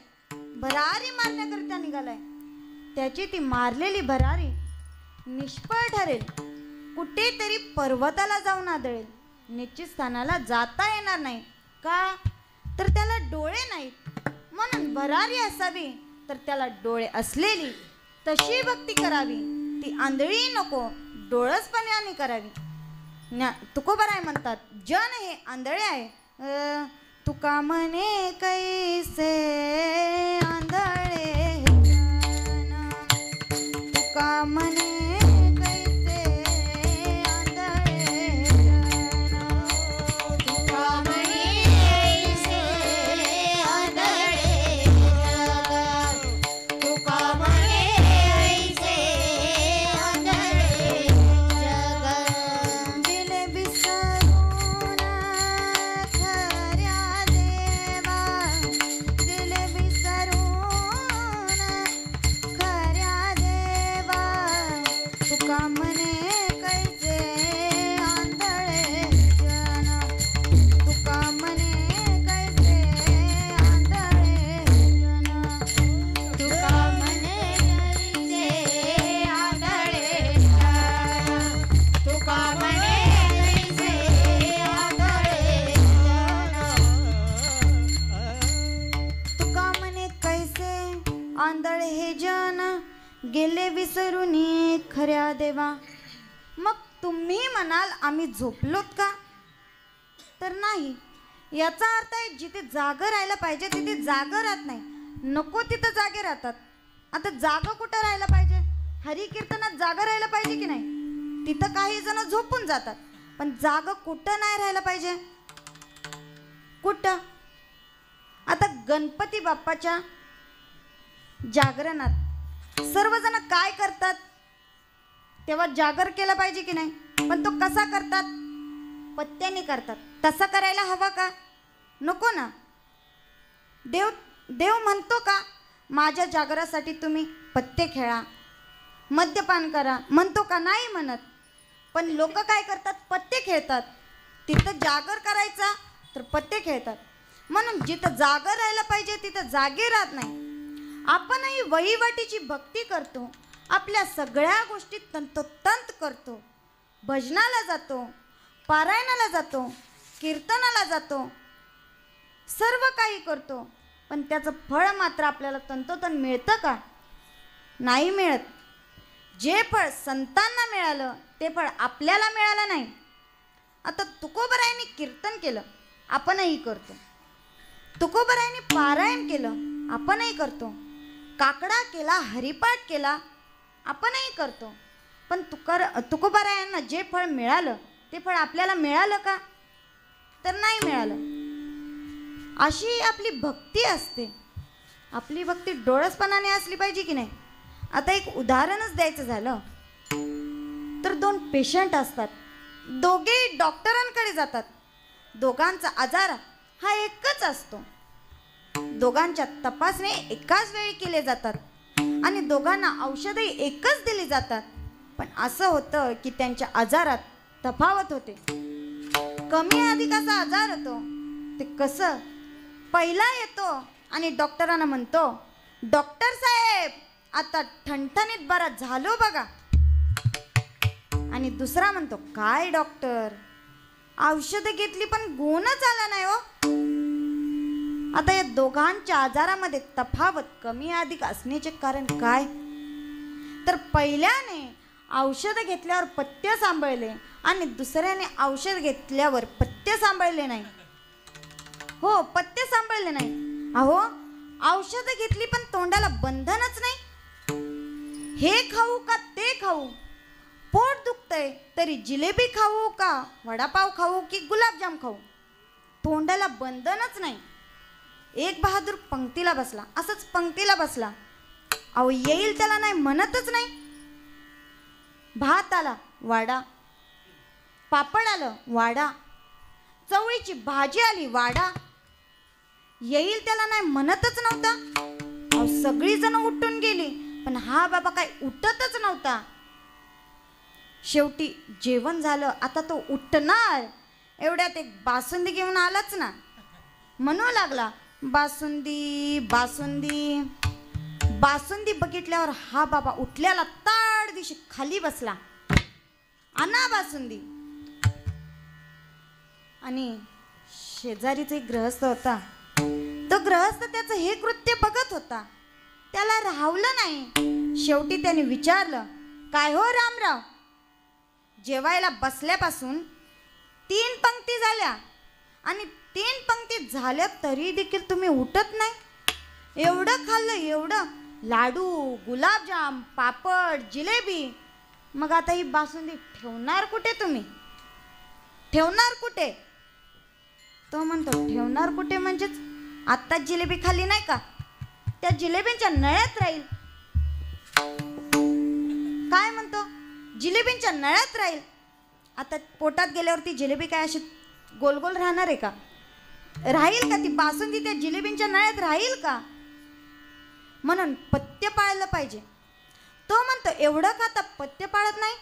भरारी मारण्याकरिता निघालाय. त्याची ती मारलेली भरारी निष्फळ ठरेल, कुठेतरी पर्वताला जाऊन आदळेल, निश्चित स्थानाला जाता येणार नाही. का तर त्याला डोळे नाहीत. म्हणून भरारी असावी तर त्याला डोळे असलेली तशी भक्ती करावी, ती आंधळी नको, डोळसपणाने करावी. तुकोबाराय म्हणतात जन हे आंधळे आहे. तुका म्हणे कैसे आंधळे जन, तुका म्हणे कैसे आंधळे जन, तुका म्हणे कैसे आंधळे जग, तुका म्हणे कैसे आंधळे तुका म्हणे कैसे आंधळे जन, तुका म्हणे कैसे आंधळे जन, तुका म्हणे कैसे आंधळे जन, तुका म्हणे कैसे आंधळे जन, तुका म्हणे कैसे आंधळे हे जन, गेले विसरूनी खऱ्या देवा. मग तुम्ही म्हणाल आम्ही झोपलोत का? तर नाही. याचा अर्थ आहे जिथे जागं राहायला पाहिजे तिथे जागं राहत नाही, नको तिथं जागे राहतात. आता जागं कुठं राहायला पाहिजे? हरिकीर्तनात जागं राहायला पाहिजे की नाही? तिथं काही जण झोपून जातात, पण जागं कुठं नाही राहायला पाहिजे? कुठं? आता गणपती बाप्पाच्या जागरणात सर्वजण काय करतात? तेव्हा जागर केला पाहिजे की नाही? पण तो कसा करतात? पत्त्याने करतात. तसा करायला हवा का? नको ना. देव म्हणतो का माझ्या जागरासाठी तुम्ही पत्ते खेळा, मद्यपान करा? म्हणतो का? नाही म्हणत. पण लोक काय करतात? पत्ते खेळतात. तिथं जागर करायचा तर पत्ते खेळतात. म्हणून जिथं जागर राहायला पाहिजे तिथं जागे राहत नाही. आपणही वहिवाटीची भक्ती करतो, आपल्या सगळ्या गोष्टी तंतोतंत करतो, भजनाला जातो, पारायणाला जातो, कीर्तनाला जातो, सर्व काही करतो, पण त्याचं फळ मात्र आपल्याला तंतोतंत मिळतं का? नाही मिळत. जे फळ संतांना मिळालं ते फळ आपल्याला मिळालं नाही. आता तुकोबरायांनी कीर्तन केलं, आपणही करतो. तुकोबरायांनी पारायण केलं, आपणही करतो. काकडा केला, हरिपाठ केला, आपणही करतो. पण तुकोबारायांना जे फळ मिळालं ते फळ आपल्याला मिळालं का? तर नाही मिळालं. अशी आपली भक्ती असते. आपली भक्ती डोळसपणाने असली पाहिजे की नाही? आता एक उदाहरणच द्यायचं झालं तर 2 पेशंट असतात, दोघेही डॉक्टरांकडे जातात. दोघांचा आजार हा एकच असतो. दोघांच्या तपासणी एकाच वेळी केले जातात आणि दोघांना औषधही एकच दिली जातात. पण असं होतं की त्यांच्या आजारात तफावत होते. कमी अधिकाचा आजार होतो. ते कसं? पहिला येतो आणि डॉक्टरांना म्हणतो, डॉक्टर साहेब आता ठणठणीत बरा झालो बघा. आणि दुसरा म्हणतो, काय डॉक्टर औषधं घेतली पण गुणच आला नाही हो. आता या दोघांच्या आजारामध्ये तफावत कमी अधिक असण्याचे कारण काय? तर पहिल्याने औषध घेतल्यावर पथ्य सांभाळले आणि दुसऱ्याने औषध घेतल्यावर पथ्य सांभाळले नाही. हो, पथ्य सांभाळले नाही. अहो, औषध घेतली पण तोंडाला बंधनच नाही. हे खाऊ का ते खाऊ? पोट दुखतंय तरी जिलेबी खाऊ का वडापाव खाऊ की गुलाबजाम खाऊ? तोंडाला बंधनच नाही. एक बहादूर पंक्तीला बसला, असंच पंक्तीला बसला. अहो, येईल त्याला नाही म्हणतच नाही. भात आला वाडा, पापड आलं वाडा, चवळीची भाजी आली वाडा, येईल त्याला नाही म्हणतच नव्हता. अहो, सगळी जण उठून गेली पण हा बाबा काय उठतच नव्हता. शेवटी जेवण झालं, आता तो उठणार एवढ्यात एक बासुंदी घेऊन आलाच ना. म्हणू लागला, बासुंदी बासुंदी. बासुंदी बघितल्यावर हा बाबा उठल्याला ताड दिशी खाली बसला, आणा बासुंदी. आणि शेजारीचा एक ग्रहस्थ होता. तो ग्रहस्थ त्याचं हे कृत्य बघत होता, त्याला राहवलं नाही. शेवटी त्याने विचारलं, काय हो रामराव, जेवायला बसल्यापासून 3 पंक्ती झाल्या आणि 3 पंक्ती झाल्या तरी देखील तुम्ही उठत नाही. एवढं खाल्लं, एवढं लाडू, गुलाबजाम, पापड, जिलेबी. मग आता ही बासुंदी ठेवणार कुठे तुम्ही? ठेवणार कुठे? तो म्हणतो, ठेवणार कुठे म्हणजेच आत्ताच जिलेबी खाल्ली नाही का, त्या जिलेबींच्या नळ्यात राहील. काय म्हणतो? जिलेबींच्या नळ्यात राहील. आता पोटात गेल्यावरती जिलेबी काय अशी गोल गोल राहणार आहे का? राहील का ती बासुंदी त्या जिलेबींच्या नळ्यात राहील का? म्हणून पथ्य पाळलं पाहिजे. तो म्हणतो एवढं का आता पथ्य पाळत नाही?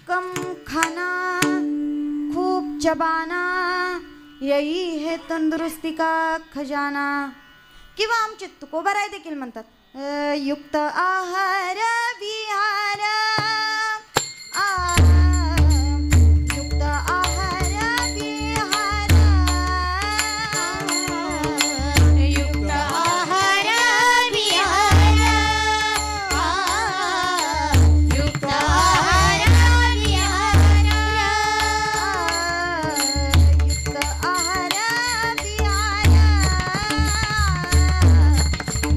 कम खाना खूप चबाना यही है तंदुरुस्ती का खजाना. किंवा आमचे तुकोबाराय देखील म्हणतात युक्त आहार विहार युक्त आहार विहार युक्त आहार विहार युक्त आहार विहार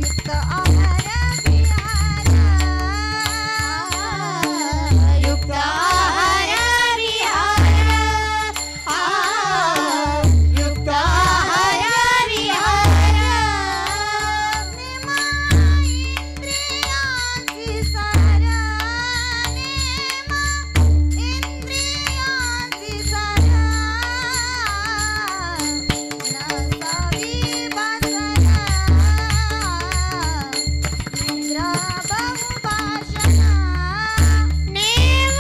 युक्त आहार विहार युक्त आहार विहार युक्त आहार विहार युक्त आहार विहार इंद्रियांची सार इंद्रियांची सार नसावी बासर निद्रा बहुभाषणा. नेम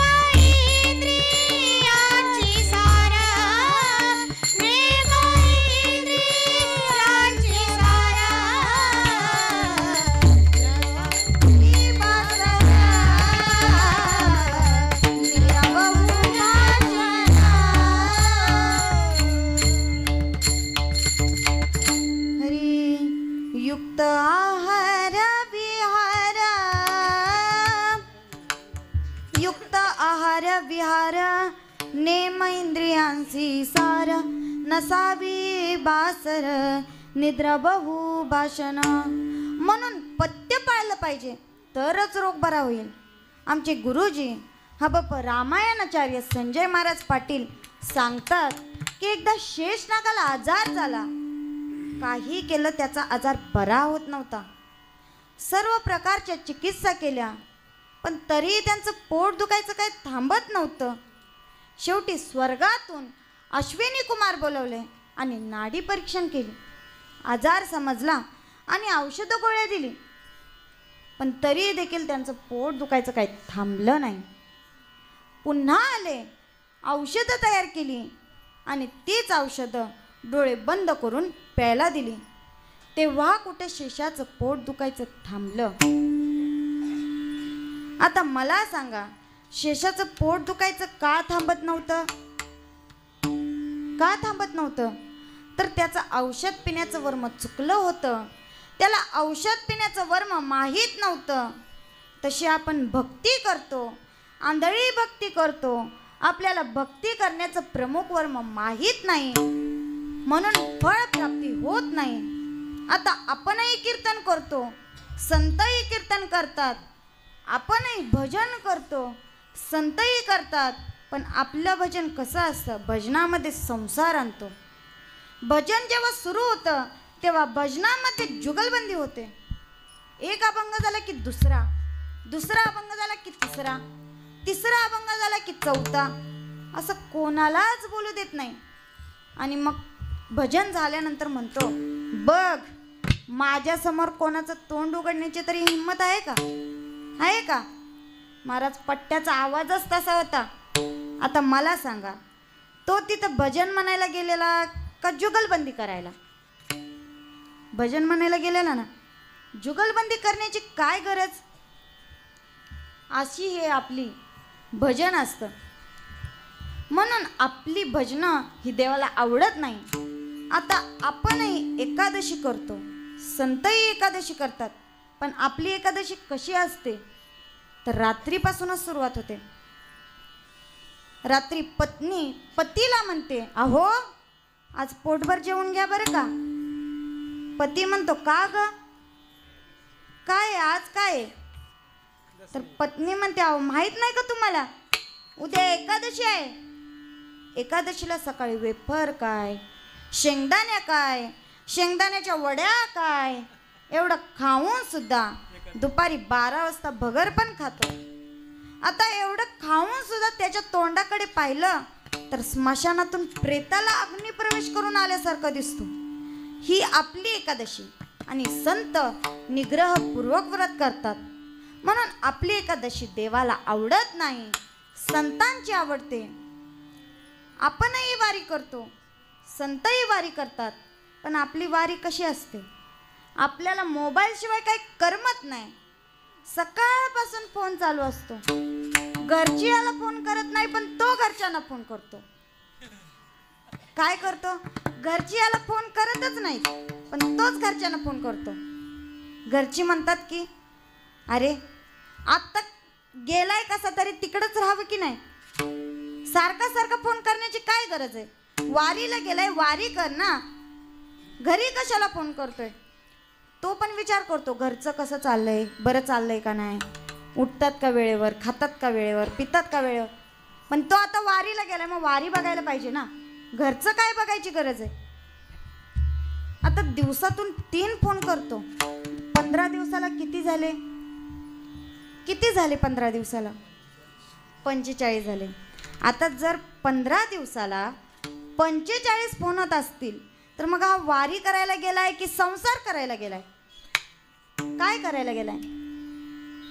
इंद्रियांची सार नेम इंद्रियांची सार युक्त आहार विहार युक्त आहार विहार नेम इंद्रियांची सार नसावी बासर निद्रा बहु भाषण. म्हणून पथ्य पाळलं पाहिजे तरच रोग बरा होईल. आमचे गुरुजी हबप रामायणाचार्य संजय महाराज पाटील सांगतात की एकदा शेषनागाला आजार झाला. काही केलं त्याचा आजार बरा होत नव्हता. सर्व प्रकारच्या चिकित्सा केल्या पण तरीही त्यांचं पोट दुखायचं काही थांबत नव्हतं. शेवटी स्वर्गातून अश्विनी कुमार बोलवले आणि नाडी परीक्षण केले. आजार समजला आणि औषधं गोळ्या दिली पण तरी देखील त्यांचं पोट दुखायचं काही थांबलं नाही. पुन्हा आले, औषधं तयार केली आणि तीच औषधं डोळे बंद करून प्यायला दिली. तेव्हा कुठे शेषाचं पोट दुखायचं थांबलं. आता मला सांगा शेषाचं पोट दुखायचं का थांबत नव्हतं? का थांबत नव्हतं? तर त्याचं औषध पिण्याचं वर्म चुकलं होतं. त्याला औषध पिण्याचं वर्म माहीत नव्हतं. तशी आपण भक्ती करतो, आंधळी भक्ती करतो. आपल्याला भक्ती करण्याचं प्रमुख वर्म माहीत नाही म्हणून फळ प्राप्ती होत नाही. आता आपणही कीर्तन करतो, संतही कीर्तन करतात, आपणही भजन करतो, संतही करतात. पण आपलं भजन कसं असतं? भजनामध्ये संसार आणतो. भजन जेव्हा सुरू होतं तेव्हा भजनामध्ये जुगलबंदी होते. एक अभंग झाला की दुसरा, दुसरा अभंग झाला की तिसरा, तिसरा अभंग झाला की चौथा, असं कोणालाच बोलू देत नाही. आणि मग भजन झाल्यानंतर म्हणतो बघ माझ्यासमोर कोणाचं तोंड उघडण्याची तरी हिंमत आहे का? आहे का? महाराज पट्ट्याचा आवाजच तसा होता. आता मला सांगा तो तिथं भजन म्हणायला गेलेला का जुगलबंदी करायला? भजन म्हणायला गेलेला ना. जुगलबंदी करण्याची काय गरज? अशी हे आपली भजन असतं. म्हणून आपली भजनं ही देवाला आवडत नाही. आता आपणही एकादशी करतो, संतही एकादशी करतात. पण आपली एकादशी कशी असते? तर रात्रीपासूनच सुरुवात होते. रात्री पत्नी पतीला म्हणते अहो आज पोटभर जेवून घ्या बरं का. पती म्हणतो का ग काय आज काय? तर पत्नी म्हणते अहो माहित नाही का तुम्हाला उद्या एकादशी आहे. एकादशीला सकाळी वेफर काय, शेंगदाण्या काय, शेंगदाण्याच्या वड्या काय, एवढं खाऊन सुद्धा दुपारी 12 वाजता भगर पण खातो. आता एवढं खाऊन सुद्धा त्याच्या तोंडाकडे पाहिलं तर स्मशानातून प्रेताला अग्निप्रवेश करून आल्यासारखं दिसतो. ही आपली एकादशी. आणि संत निग्रहपूर्वक व्रत करतात. म्हणून आपली एकादशी देवाला आवडत नाही, संतांची आवडते. आपणही वारी करतो, संतही वारी करतात, पण आपली वारी कशी असते? आपल्याला मोबाईल शिवाय काही करमत नाही. सकाळपासून फोन चालू असतो. घरची याला फोन करत नाही, पण तो घरच्यांना फोन करतो. काय करतो? घरची याला फोन करतच नाही, पण तोच घरच्यांना फोन करतो. घरची म्हणतात की अरे आत्ता गेलाय कसा तरी तिकडच राहावं की नाही, सारखा सारखा फोन करण्याची काय गरज आहे? वारीला गेलाय, वारी कर ना, घरी कशाला फोन करतोय? तो पण विचार करतो घरचं कसं चाललंय, बरं चाललंय का नाही, उठतात का वेळेवर, खातात का वेळेवर, पितात का वेळेवर. पण तो आता वारीला गेलाय, मग वारी बघायला पाहिजे ना, घरचं काय बघायची गरज आहे? आता दिवसातून 3 फोन करतो, 15 दिवसाला किती झाले? किती झाले 15 दिवसाला? 45 झाले. आता जर 15 दिवसाला 45 फोन होत असतील, तर मग हा वारी करायला गेलाय की संसार करायला गेलाय? काय करायला गेलाय?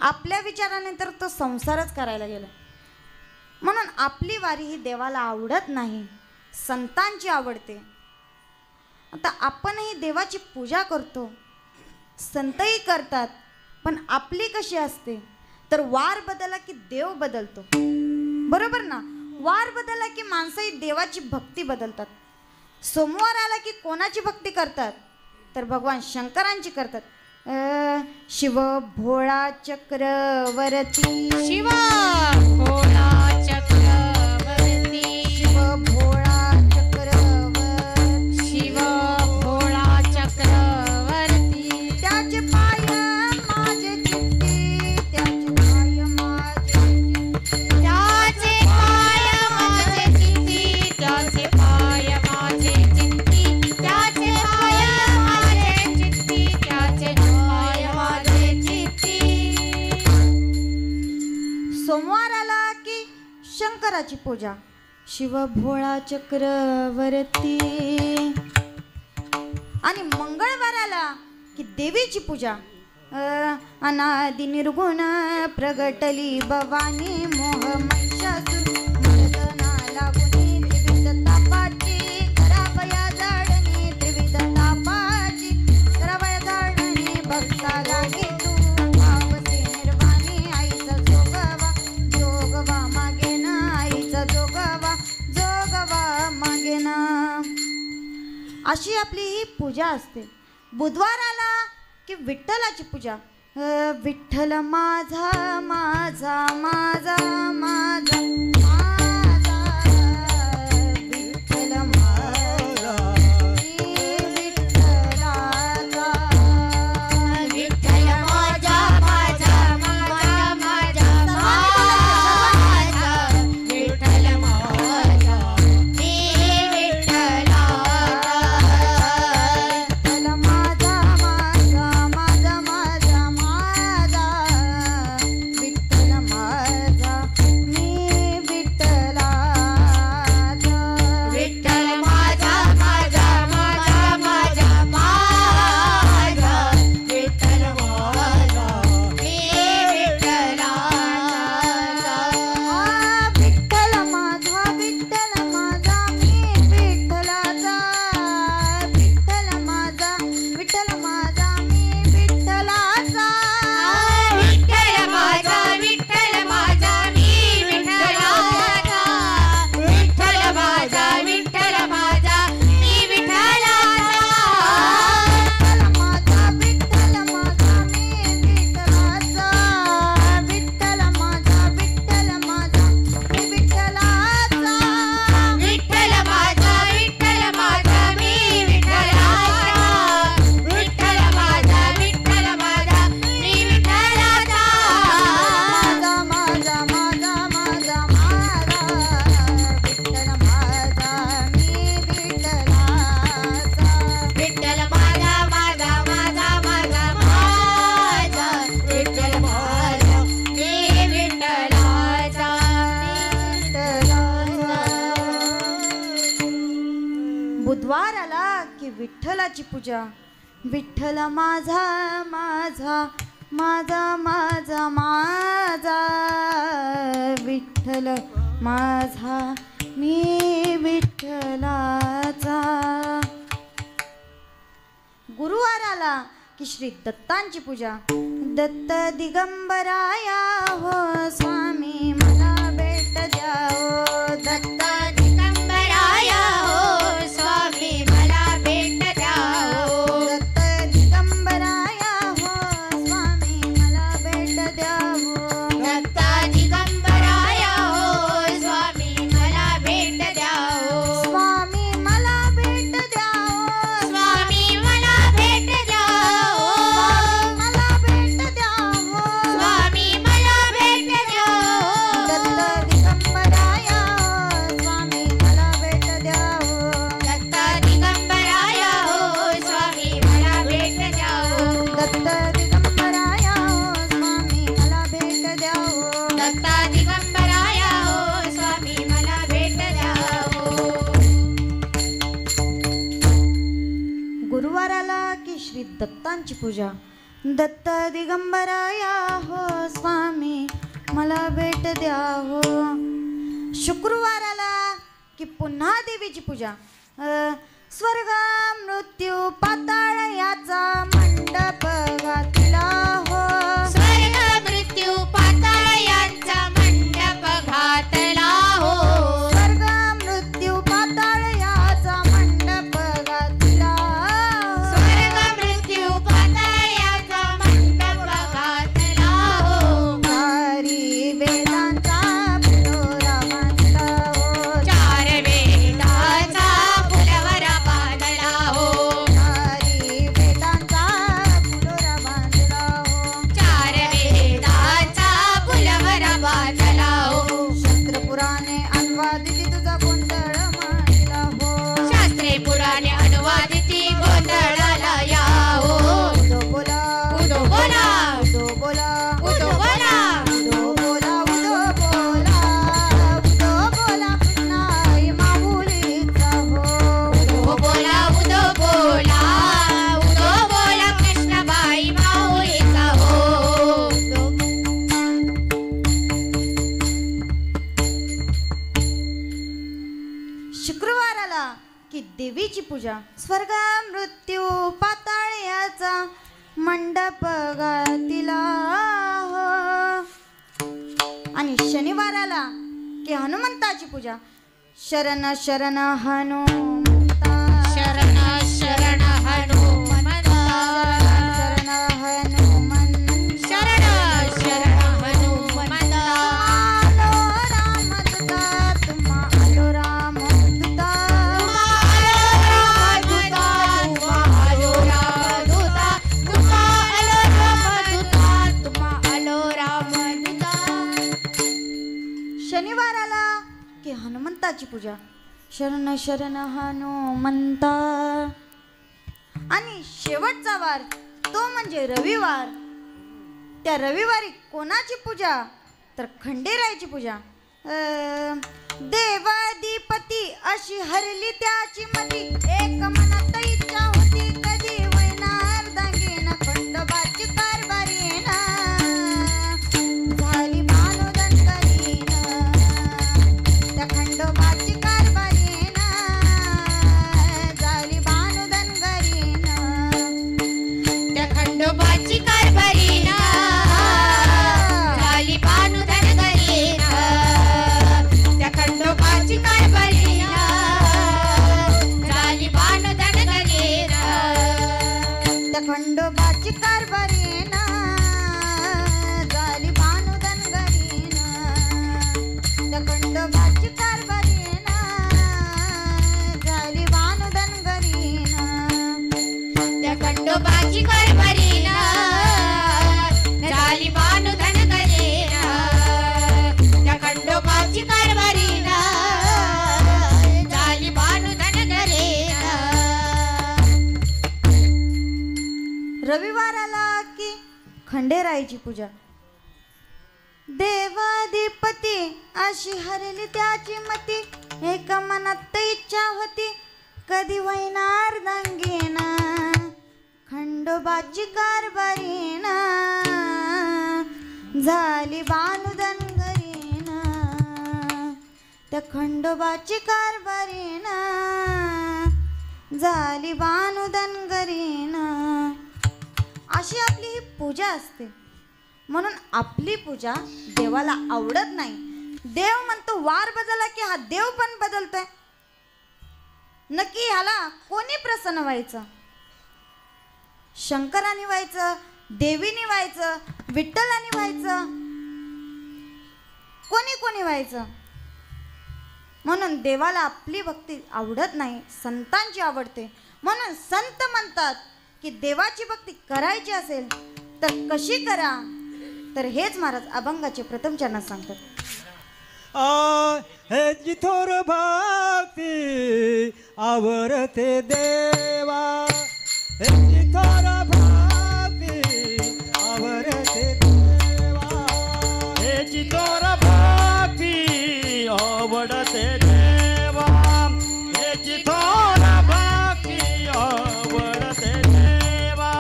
आपल्या विचाराने तर तो संसारच करायला गेलाय. म्हणून आपली वारी ही देवाला आवडत नाही, संतांची आवडते. आता आपणही देवाची पूजा करतो, संतही करतात, पण आपली कशी असते? तर वार बदलला की देव बदलतो, बरोबर ना? वार बदलला की माणसंही देवाची भक्ती बदलतात. सोमवार आला की कोणाची भक्ती करतात? तर भगवान शंकरांची करतात. शिव भोळा चक्रवर्ती, शिव भोळा चक्रवर्ती, शिव भोळा चक्रवर्ती, शिव भोळा चक्रवर्ती. त्याचे पाय माझे चित्ती, त्याचे पाय माझे चित्ती, त्याचे पाय माझे चित्ती, त्याचे पाय माझे चित्ती, त्याचे पाय माझे चित्ती, त्याचे पाय माझे चित्ती. सोमवार आला की शंकराची पूजा, शिव भोळा चक्रवर्ती. आणि मंगळवार आला की देवीची पूजा, अनादि निर्गुण प्रगटली भवानी, मोह महिषासुर मर्दना लागुनी, त्रिविध तापाची करावया जाडणी, त्रिविध तापाची करावया जाडणी, भक्ता लागे तू भावसे निर्वाणी, आईचा जोगवा जोगवा मागे ना, आईचा जोगवा जोगवा मागे ना. अशी आपली ही पूजा असते. बुधवार आला की विठ्ठलाची पूजा, विठ्ठल माझा माझा माझा माझा माझा, विठ्ठल माझा मी विठ्ठलाचा, विठ्ठल माझा माझा माझा माझा माझा, विठ्ठल माझा मी विठ्ठलाचा, विठ्ठल माझा माझा माझा माझा माझा, विठ्ठल माझा मी विठ्ठलाचा, विठ्ठल माझा माझा माझा माझा माझा, विठ्ठल माझा मी विठ्ठलाचा. विठ्ठल माझा विठ्ठल माझा मी विठ्ठलाचा, विठ्ठल माझा विठ्ठल माझा मी विठ्ठलाचा, विठ्ठल माझा विठ्ठल माझा मी विठ्ठलाचा, विठ्ठल माझा विठ्ठल माझा मी विठ्ठलाचा, विठ्ठल माझा विठ्ठल माझा मी विठ्ठलाचा, विठ्ठल माझा विठ्ठल माझा मी विठ्ठलाचा, विठ्ठल माझा विठ्ठल माझा मी विठ्ठलाचा, विठ्ठल माझा विठ्ठल माझा मी विठ्ठलाचा, माझा माझा माझा माझा माझा, विठ्ठल माझा मी विठ्ठलाचा, विठ्ठल माझा माझा माझा माझा माझा, विठ्ठल माझा मी विठ्ठलाचा. बुधवार आला की विठ्ठलाची पूजा, विठ्ठल माझा माझा माझा माझा माझा विठ्ठल माझा मी विठ्ठलाचा. गुरुवार आला की श्री दत्तांची पूजा. दत्त दिगंबराया हो स्वामी मला भेट द्या हो. दत्त दिगंबराया हो स्वामी मला भेट द्या हो. दत्त दिगंबराया हो स्वामी मला भेट द्या हो. दत्त दिगंबराया हो स्वामी मला भेट द्या हो. स्वामी मला भेट द्या हो. स्वामी मला भेट द्या हो. मला भेट द्या हो. स्वामी मला भेट द्या हो. दत्त दिगंबराया हो स्वामी मला भेट द्या हो. दत्त दिगंबराया हो स्वामी मला भेट द्या हो. दत्त दिगंबराया हो स्वामी मला भेट द्या हो. दत्त दिगंबराया हो स्वामी मला भेट द्या हो. गुरुवाराला की श्री दत्तांची पूजा. दत्त दिगंबराया हो स्वामी मला भेट द्या हो. शुक्रवाराला की पुन्हा देवीची पूजा. स्वर्ग मृत्यू पाताळ याचा मंडप घातला हो. स्वर्ग मृत्यू पाताळ यांचा मंडप घातला हो. स्वर्ग मृत्यू पाताळ याचा मंडप घातला. स्वर्ग मृत्यू पाताळ यांचा मंडप घातला हो. चारी वेदांचा फुलोरा बांधला हो. चार वेदाचा फुलवरा बांधला हो. चारी वेदांचा फुलोरा बांधला हो. चार वेदाचा फुलवरा बांधला हो. शास्त्र पुराणे अनुवादित तुझा गोंधळ मांडला हो. शास्त्रे पुराणे अनुवादिती गोंधळाला या हो. उदो बोला उदो बोला उदो बोला उदो बोला उदो बोला उदो बोला उदो बोला कृष्णाई माऊलीचा हो. उदो बोला उदो बोला उदो बोला कृष्णबाई माऊलीचा हो. शुक्रवाराला की देवीची पूजा. स्वर्ग मृत्यू पाताळ याचा मंडप घातिला हो. आणि शनिवाराला की हनुमंताची पूजा. शरण शरण हनुमंता शरण शरण हनुमंता शरण हनुमंत शरण शरण हनुमंता. आलो रामदूता तुम्हा आलो रामदूता. आलो रामदूता तुम्हा आलो रामदूता तुम्हा आलो रामदूता. शनिवाराला की हनुमंताची पूजा. शरण शरण हनुमंता. आणि शेवटचा वार तो म्हणजे रविवार. त्या रविवारी कोणाची पूजा तर खंडेरायाची पूजा. देवाधिपती अशी हरली त्याची मती. एक मनात इच्छा होती कधी वैनार दांगेना खंडोबाची कारभारी ना. झाली भानुदन करीन त्या खंडोबाची कारभारी ना. झाली भानुदन करीन त्या खंडोबाची कारभारी ना. झाली भानुधन करीन त्या खंडोबाची कारभारी ना. झाली भानुधन करीन त्या खंडोबाची कारभारी ना. झाली भानुधन करीन त्या खंडोबाची कारभारी ना. झाली भानुधन करीन त्या खंडोबाची कारभारी ना. झाली भानुधन करीन त्या खंडोबाची कारभारी ना. झाली भानुधन करीन. रविवाराला की खंडेरायाची पूजा. देवाधिपती अशी हरली त्याची मती. एक मनात इच्छा होती कधी वैनार दांगेना खंडोबाची कारभारी ना. झाली बानुदनगरीन त्या खंडोबाची कारभारीन झाली बानुदनगरीन. अशी आपली ही पूजा असते. म्हणून आपली पूजा देवाला आवडत नाही. देव म्हणतो वार बदलला की हा देव पण बदलतोय. नक्की ह्याला कोणी प्रसन्न व्हायचं? शंकराने व्हायचं, देवीने व्हायचं, विठ्ठलाने व्हायचं, कोणी व्हायचं? म्हणून देवाला आपली भक्ती आवडत नाही, संतांची आवडते. म्हणून संत म्हणतात की देवाची भक्ती करायची असेल तर कशी करा? तर हेच महाराज अभंगाचे प्रथम चरणात सांगतात. हे जिथोर भक्ती आवरते देवा, हे जिथोर भक्ती आवरते देवा, हे जिथोर भक्ती आवडते देवा, हे जिथोर भक्ती आवडते देवा,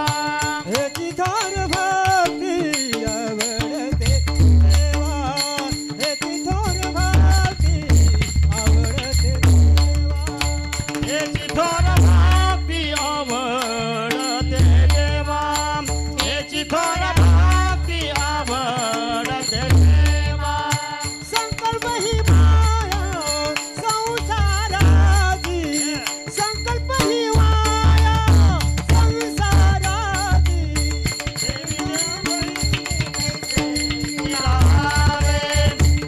हे जिथोर भक्ती आवडते देवा, हे जिथोर भक्ती आवडते देवा, हे जिथोर भक्ती आवडते देवा, हे जिथोर भक्ती आवडते देवा. संकल्प ही माया संसाराची, संकल्प ही माया संसाराची,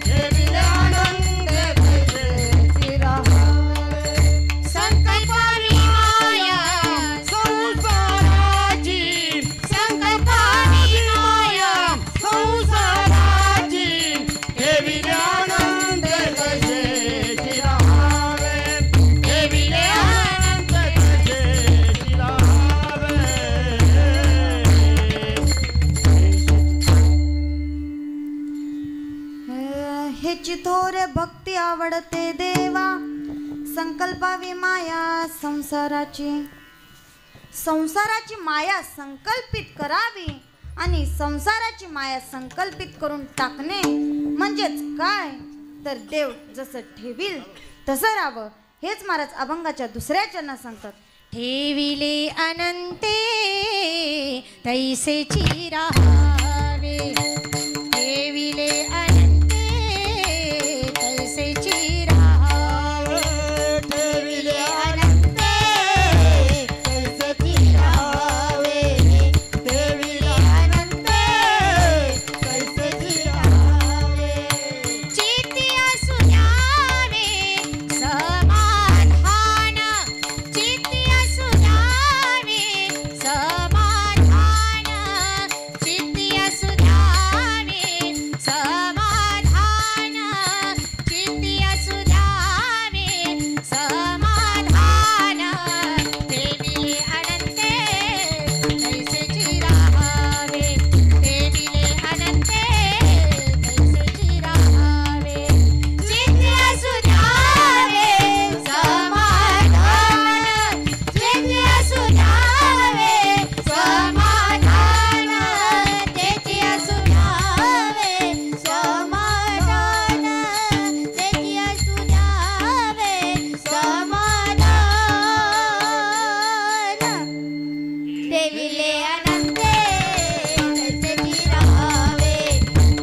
देवीला आनंद कैसे राहावे, संकल्पानी माया संसाराची, संकल्पानी माया संसाराची, देवीला आनंद कैसे राहावे, देवीला आनंद कैसे राहावे. हे चिथोर भक्ती आवडते देवा, संकल्पावी माया संसाराची. संसाराची माया संकल्पित करावी आणि संसाराची माया संकल्पित करून टाकणे म्हणजेच काय? तर देव जसं ठेवील तसं राहावं. हेच महाराज अभंगाच्या दुसऱ्या चरणात सांगतात. ठेविले अनंते तैसेची राहावे, ठेविले अनंते तैसेची राहावे, ठेविले अनंते तैसेची राहावे, ठेविले अनंते तैसेची राहावे. चित्ती असू द्यावे समाधान, चित्ती असू द्यावे समाधान, चित्ती असू द्यावे समाधान, चित्ती असू द्यावे समाधान. ठेविले अनंते तैसेची राहावे, ठेविले अनंते तैसेची राहावे. चित्ती असू द्यावे समाधान, चित्ती असू द्यावे समाधान, चित्ती असू द्यावे समाधान, चित्ती असू द्यावे समाधान. ठेविले अनंते तैसेची राहावे,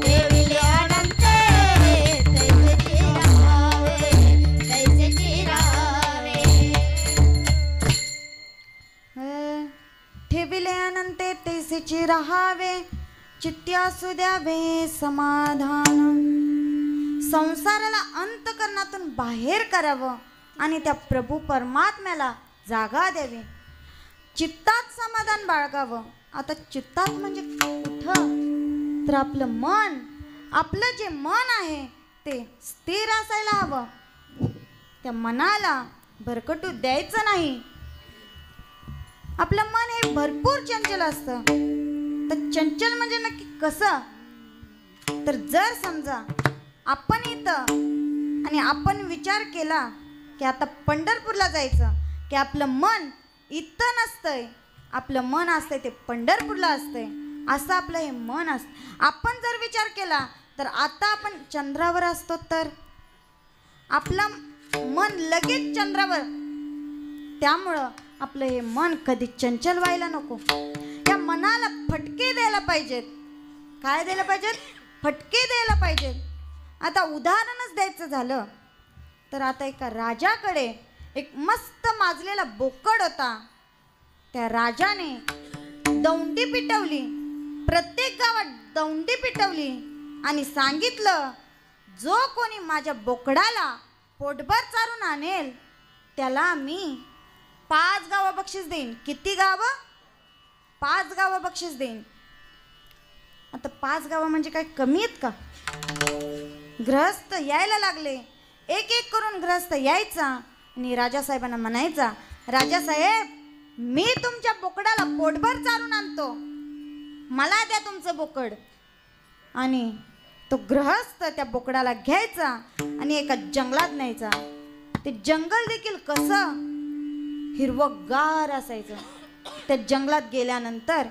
ठेविले अनंते तैसेची राहावे, तैसेची राहावे. ठेविले अनंते तैसेची राहावे, चित्ती असू द्यावे समाधान. संसाराला अंतकरणातून बाहेर करावं आणि त्या प्रभू परमात्म्याला जागा द्यावी. चित्तात समाधान बाळगावं. आता चित्तात म्हणजे कुठं? तर आपलं मन, आपलं जे मन आहे ते स्थिर असायला हवं. त्या मनाला भरकटू द्यायचं नाही. आपलं मन हे भरपूर चंचल असतं. तर चंचल म्हणजे नक्की कसं? तर जर समजा आपण इथं आणि आपण विचार केला की आता पंढरपूरला जायचं, की आपलं मन इथं नसतंय, आपलं मन असतंय ते पंढरपूरला असतंय. असं आपलं हे मन असतं. आपण जर विचार केला तर आता आपण चंद्रावर असतो तर आपलं मन लगेच चंद्रावर. त्यामुळं आपलं हे मन कधी चंचल व्हायला नको. या मनाला फटके द्यायला पाहिजेत. काय द्यायला पाहिजेत? फटके द्यायला पाहिजेत. आता उदाहरणच द्यायचं झालं तर आता एका राजाकडे एक मस्त माजलेला बोकड होता. त्या राजाने दौंडी पिटवली, प्रत्येक गावात दौंडी पिटवली आणि सांगितलं, जो कोणी माझ्या बोकडाला पोटभर चारून आणेल त्याला मी 5 गावं बक्षीस देईन. किती गावं? 5 गावं बक्षीस देईन. आता 5 गावं म्हणजे काय कमी आहेत का? ग्रहस्थ यायला लागले. एक एक करून ग्रहस्थ यायचा आणि राजासाहेबांना म्हणायचा, राजासाहेब मी तुमच्या बोकडाला पोटभर चारून आणतो, मला द्या तुमचं बोकड. आणि तो ग्रहस्थ त्या बोकडाला घ्यायचा आणि एका जंगलात न्यायचा. ते जंगल देखील कसं हिरवंगार असायचं. त्या जंगलात गेल्यानंतर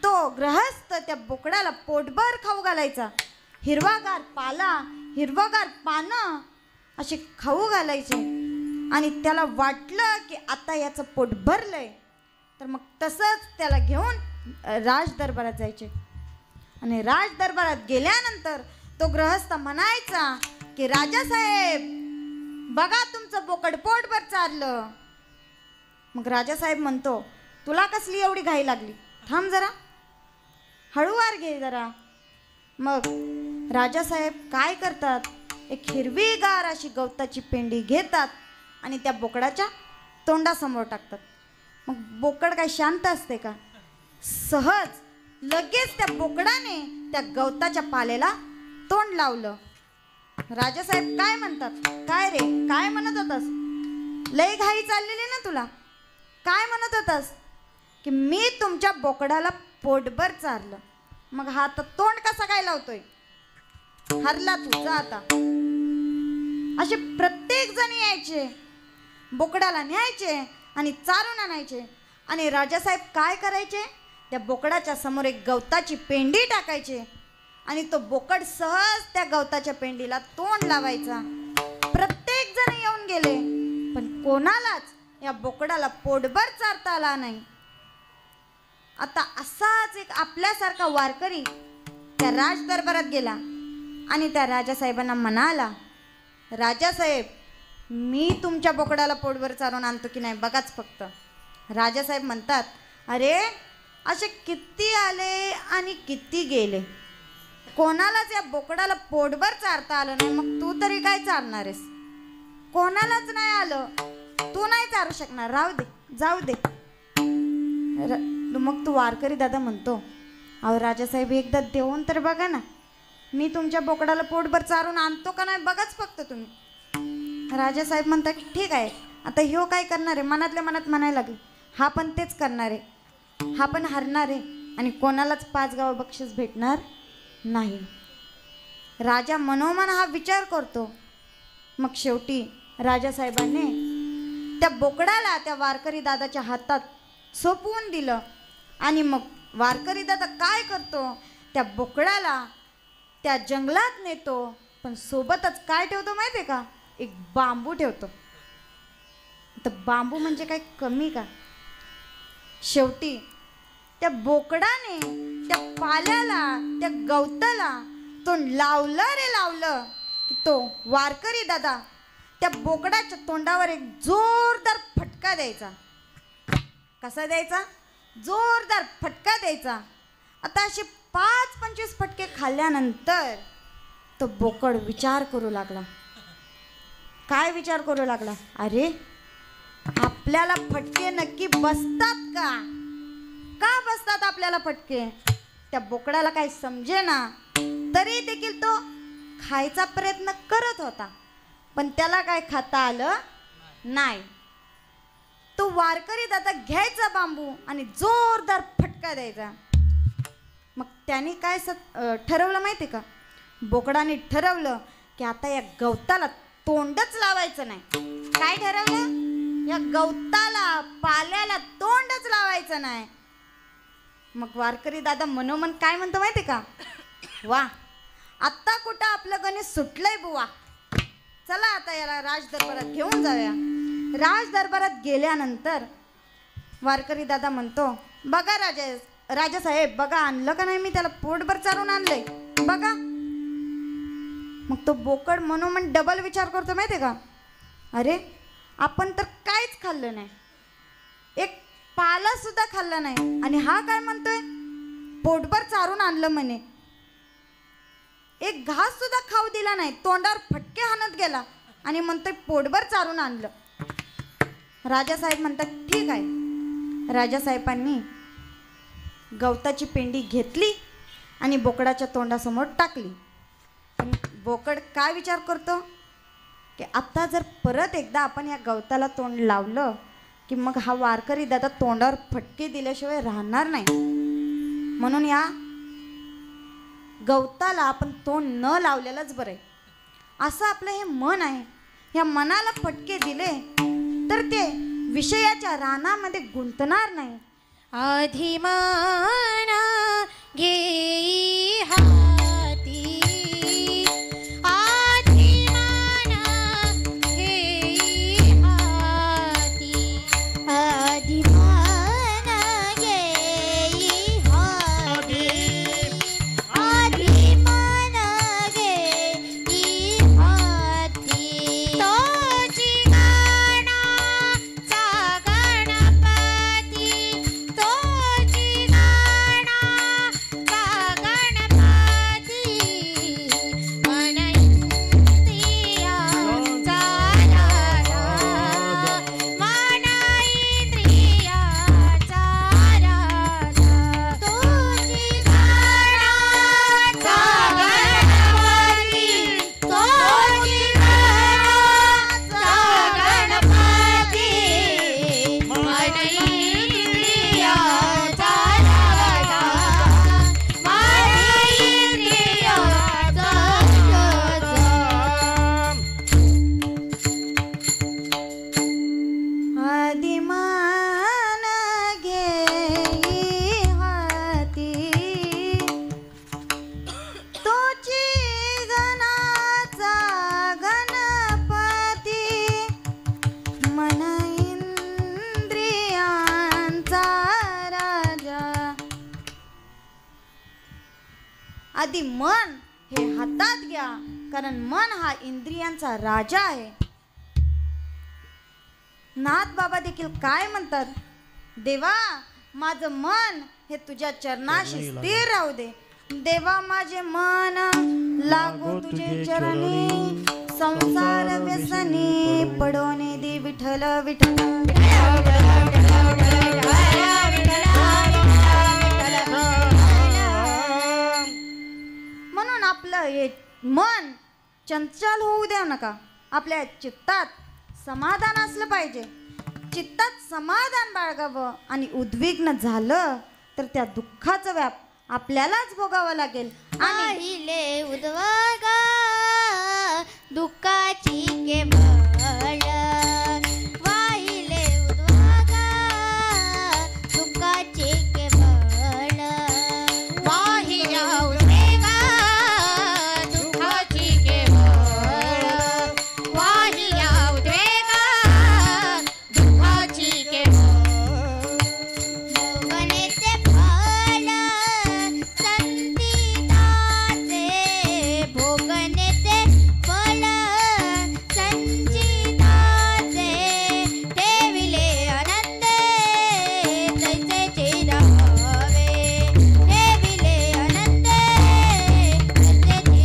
तो ग्रहस्थ त्या बोकडाला पोटभर खाऊ घालायचा. हिरवागार पाला, हिरवागार पानं असे खाऊ घालायचे. आणि त्याला वाटलं की आता याचं पोट भरलंय तर मग तसंच त्याला घेऊन राजदरबारात जायचे. आणि राजदरबारात गेल्यानंतर तो ग्रहस्थ म्हणायचा की राजासाहेब बघा तुमचं बोकड पोटभर चारलं. मग राजासाहेब म्हणतो, तुला कसली एवढी घाई लागली? थांब जरा, हळूवार घे जरा. मग राजासाहेब काय करतात, एक हिरवीगार अशी गवताची पेंडी घेतात आणि त्या बोकडाच्या तोंडासमोर टाकतात. मग बोकड काय शांत असते का? सहज लगेच त्या बोकडाने त्या गवताच्या पाल्याला तोंड लावलं. राजासाहेब काय म्हणतात, काय रे काय म्हणत होतास? लय घाई चाललेली ना तुला? काय म्हणत होतास? की मी तुमच्या बोकडाला पोटभर चारलं. मग हा तर तोंड कसा काय लावतोय? हरला तुझा आता. असे प्रत्येक जण यायचे, बोकडाला न्यायचे आणि चारून आणायचे. आणि राजासाहेब काय करायचे, त्या बोकडाच्या समोर एक गवताची पेंडी टाकायचे आणि तो बोकड सहज त्या गवताच्या पेंडीला तोंड लावायचा. प्रत्येक जण येऊन गेले पण कोणालाच या बोकडाला पोटभर चारता आला नाही. आता असाच एक आपल्यासारखा वारकरी त्या राजदरबारात गेला आणि त्या राजासाहेबांना म्हणाला, राजासाहेब मी तुमच्या बोकडाला पोटभर चारून आणतो की नाही बघाच फक्त. राजासाहेब म्हणतात, अरे असे किती आले आणि किती गेले, कोणालाच या बोकडाला पोटभर चारता आलं नाही. मग तू तरी काय चारणार आहेस? कोणालाच नाही आलं, तू नाही चारू शकणार, राहू दे जाऊ दे. मग तू वारकरी दादा म्हणतो, अहो राजासाहेब एकदा देऊन तर बघा ना, मी तुमच्या बोकडाला पोटभर चारून आणतो का नाही बघाच फक्त तुम्ही. राजासाहेब म्हणतात, ठीक आहे. आता ह्यो काय करणार आहे? मनातल्या मनात म्हणायला लागले, हा पण तेच करणार आहे, हा पण हरणार आहे आणि कोणालाच 5 गावं बक्षीस भेटणार नाही. राजा मनोमन हा विचार करतो. मग शेवटी राजासाहेबांनी त्या बोकडाला त्या वारकरी दादाच्या हातात सोपवून दिलं. आणि मग वारकरी दादा काय करतो, त्या बोकडाला त्या जंगलात नेतो, पण सोबतच काय ठेवतो माहिती आहे का? एक बांबू ठेवतो. तर बांबू म्हणजे काय कमी का? शेवटी त्या बोकडाने त्या पाल्याला, त्या गवताला तोंड लावलं रे लावलं की तो वारकरी दादा त्या बोकडाच्या तोंडावर एक जोरदार फटका द्यायचा. कसा द्यायचा? जोरदार फटका द्यायचा. आता असे 5-25 फटके खाल्ल्यानंतर तो बोकड विचार करू लागला. काय विचार करू लागला? अरे आपल्याला फटके नक्की बसतात का? का बसतात आपल्याला फटके? त्या बोकडाला काही समजेना, तरी देखील तो खायचा प्रयत्न करत होता, पण त्याला काय खाता आलं नाही. तो वारकरी दादा घ्यायचा बांबू आणि जोरदार फटका द्यायचा. मग त्याने काय ठरवलं माहिती का? बोकडाने ठरवलं की आता या गवताला तोंडच लावायचं नाही. काय ठरवलं? या गवताला, पाल्याला तोंडच लावायचं नाही. मग वारकरी दादा मनोमन काय म्हणतो माहिती का, वा आत्ता कुठं आपलं गणित सुटलंय बुवा, चला आता याला राज दरबारात घेऊन जाऊया. राज दरबारात गेल्यानंतर वारकरी दादा म्हणतो, बघा राजासाहेब बघा आणलं का नाही मी त्याला, पोटभर चारून आणलंय बघा. मग तो बोकड मनोमन डबल विचार करतो माहिती का, अरे आपण तर काहीच खाल्लं नाही, एक पाला सुद्धा खाल्ला नाही, आणि हा काय म्हणतोय पोटभर चारून आणलं म्हणे, एक घास सुद्धा खाऊ दिला नाही, तोंडावर फटके हाणत गेला आणि म्हणतोय पोटभर चारून आणलं. राजासाहेब म्हणतात ठीक आहे. राजासाहेबांनी गवताची पेंडी घेतली आणि बोकडाच्या तोंडासमोर टाकली. बोकड काय विचार करतो की आता जर परत एकदा आपण या गवताला तोंड लावलं की मग हा वारकरी दादा तोंडावर फटके दिल्याशिवाय राहणार नाही, म्हणून या गवताला आपण तोंड न लावलेलंच बरं आहे. असं आपलं हे मन आहे, ह्या मनाला फटके दिले तर ते विषयाच्या रानामध्ये गुंतणार नाही. अधिमान घेई हाती, अधिमान घेई हाती, अधिमान घेई हाती, अधिमान घेई हाती. तोची गाण्याचा गणपती, तोची गाण्याचा गणपती, मन इंद्रियांचा राजा, मन इंद्रियांचा राजा. तोची गाण्याचा गणपती, तोची गाण्याचा गणपती, मन इंद्रियांचा राजा, मन इंद्रियांचा राजा. अधिमान घेई हाती, तोची गणाचा गणपती, मन इंद्रियांचा राजा. आधी मन हे हातात घ्या, कारण मन हा इंद्रियांचा राजा आहे. नाथ बाबा देखील काय म्हणतात, देवा माझं मन हे तुझ्या चरणाशी स्थिर राहू दे, देवा माझे मन लागो तुझे चरणी, संसार व्यसनी पडोने दे विठ्ठल विठ्ठल. म्हणून आपलं हे मन चंचल होऊ द्या नका, आपल्या चित्तात समाधान असलं पाहिजे. चित्तात समाधान बाळगावं, आणि उद्विग्न झालं तर त्या दुःखाचा व्याप आपल्यालाच भोगावा लागेल. आणि पाहिले उद्वागा दुःखाची केवळ, वाहिले उद्वागा दुःखाची केवळ, वाहिल्या उद्वेगा दुःखाची केवळ, वाहिल्या उद्वेगा दुःखाची केवळ. भोगण्याचे फळ संचिताचे, भोगण्याचे फळ संचिताचे, ठेविले आनंदे तैसेचे राहावे, ठेविले आनंदे तैसेचे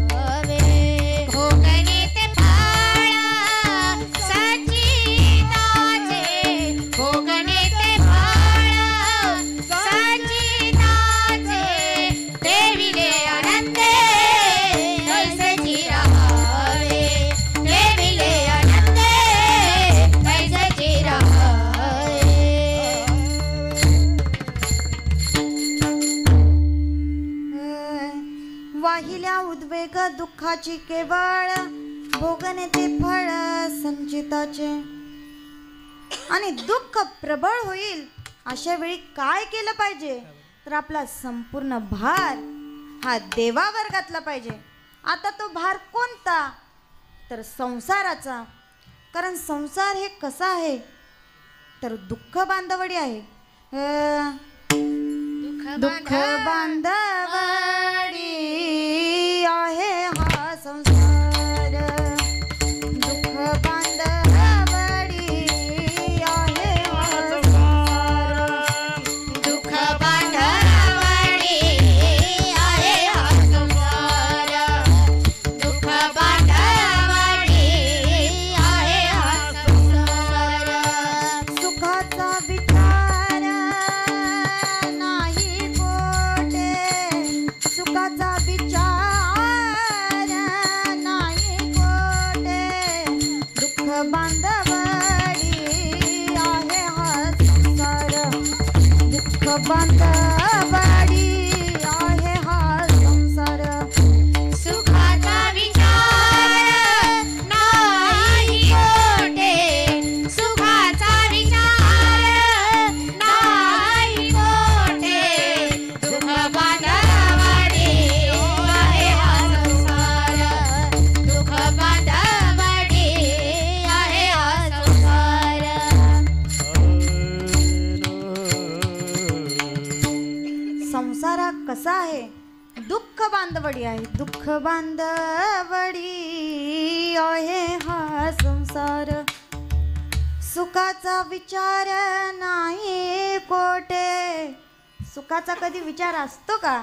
राहावे. भोगण्याचे फळ संचिताचे, भोगण्याचे फळ संचिताचे, ठेविले आनंदे तैसेचे राहावे, ठेविले आनंदे तैसेचे राहावे. वाहिल्या उद्वेग दुःखाची केवळ, भोगणे ते फळ संचिताचे. आणि दुःख प्रबळ होईल अशा वेळी काय केलं पाहिजे तर आपला संपूर्ण भार हा देवावर घातला पाहिजे. आता तो भार कोणता तर संसाराचा. कारण संसार हे कसा आहे तर दुःख बांधवडी आहे. दुःख बांधवडी आहे हा संसार. दुःख बांधवडी आहे हा संसार. दुःख बांधवडी आहे हा संसार. दुःख बांधवडी आहे हा संसार. सुखाचा विचार नाही कोठे. सुखाचा विचार नाही कोठे. दुःख बांधवडी आहे हा संसार. दुःख बांधवडी आहे हा संसार. सुखाचा विचार नाही कोठे. सुखाचा विचार नाही कोठे. दुःख बांधवडी आहे हा संसार. दुःख बांधवडी आहे हा संसार. संसार हा कसा आहे दुःख बांधवडी आहे. दुःख बांधवडी आहे हा संसार. सुखाचा विचार नाही कोठे. सुखाचा कधी विचार असतो का?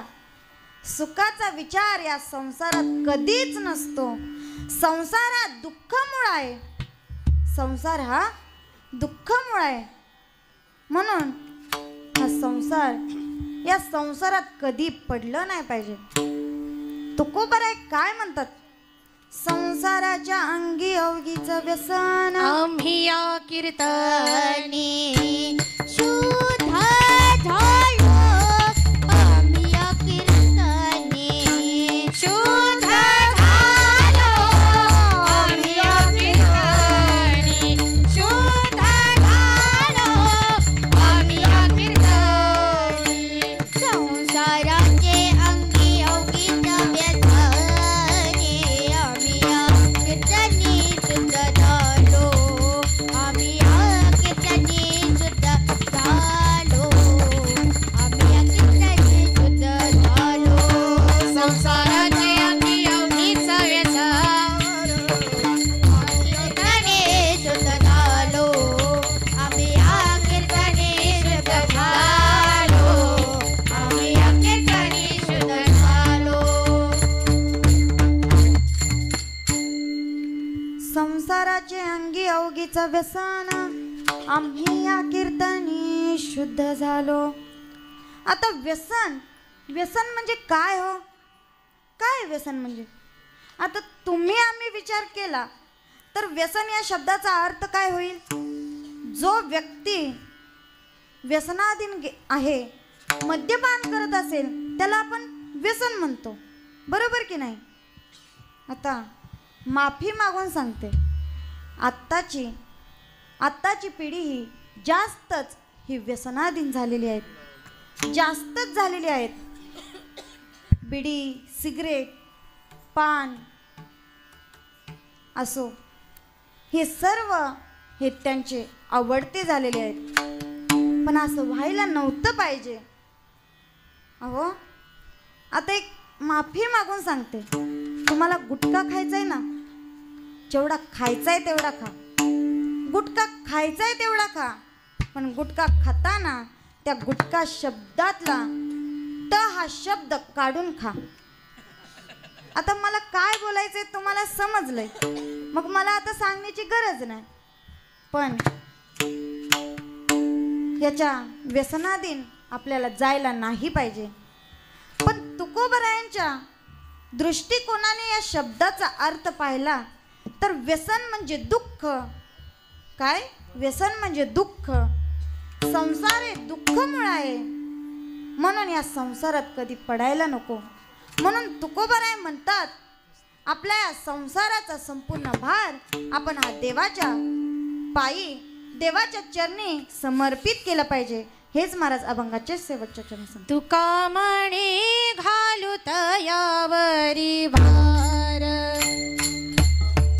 सुखाचा विचार या संसारात कधीच नसतो. संसार हा दुःखमूळ आहे. संसार हा दुःखमूळ आहे. म्हणून हा संसार या संसारात कधी पडलं नाही पाहिजे. तुकोबराय काय म्हणतात? संसाराच्या अंगी अवघीचं व्यसन. आम्ही या कीर्तनी शुद्ध झालो. आम्ही या कीर्तनी शुद्ध झालो. आम्ही या कीर्तनी शुद्ध झालो. आम्ही या कीर्तनी संसाराचे अंगी अवघीचं व्यसनी. आम्ही या कीर्तनी शुद्ध झालो. आम्ही या कीर्तनी शुद्ध झालो. आम्ही या कीर्तनी शुद्ध झालो. संसाराचे अंगी अवघीचं व्यसन. कीर्तनी शुद्ध झालो. आम्ही या कीर्तनी शुद्ध झालो. आम्ही या कीर्तनी शुद्ध झालो. संसाराचे अंगी अवघीचं व्यसन. आम्ही या कीर्तनी शुद्ध झालो. आता व्यसन व्यसन म्हणजे काय हो? काय व्यसन म्हणजे? आता तुम्ही आम्ही विचार केला तर व्यसन या शब्दाचा अर्थ काय होईल? जो व्यक्ती व्यसनाधीन आहे, मद्यपान करत असेल त्याला आपण व्यसन म्हणतो. बरोबर की नाही? आता माफी मागून सांगते, आत्ताची पिढी ही जास्तच ही व्यसनाधीन झालेली आहेत. जास्तच झालेली आहेत. बिडी, सिगरेट, पान असो हे सर्व हे त्यांचे आवडते झालेले आहेत. पण असं व्हायला नव्हतं पाहिजे. अहो आता एक माफी मागून सांगते, तुम्हाला गुटखा खायचा आहे ना, जेवढा खायचा आहे तेवढा खा. गुटखा खायचा आहे तेवढा खा. पण गुटखा खाताना त्या गुटखा शब्दातला ट हा शब्द काढून खा. आता मला काय बोलायचंय तुम्हाला समजलंय, मग मला आता सांगण्याची गरज नाही. पण याच्या व्यसनाधीन आपल्याला जायला नाही पाहिजे. पण तुकोबरायांच्या दृष्टिकोनाने या शब्दाचा अर्थ पाहिला तर व्यसन म्हणजे दुःख. काय? व्यसन म्हणजे दुःख. संसार हे दुःखमूळ आहे. म्हणून या संसारात कधी पडायला नको. म्हणून तुकोबराय म्हणतात आपल्या या संसाराचा संपूर्ण भार आपण हा देवाच्या पायी, देवाच्या चरणी समर्पित केला पाहिजे. हेच महाराज अभंगाचे शेवटच्या चरण सांगतात. तुका म्हणे घालू तयावरी भार,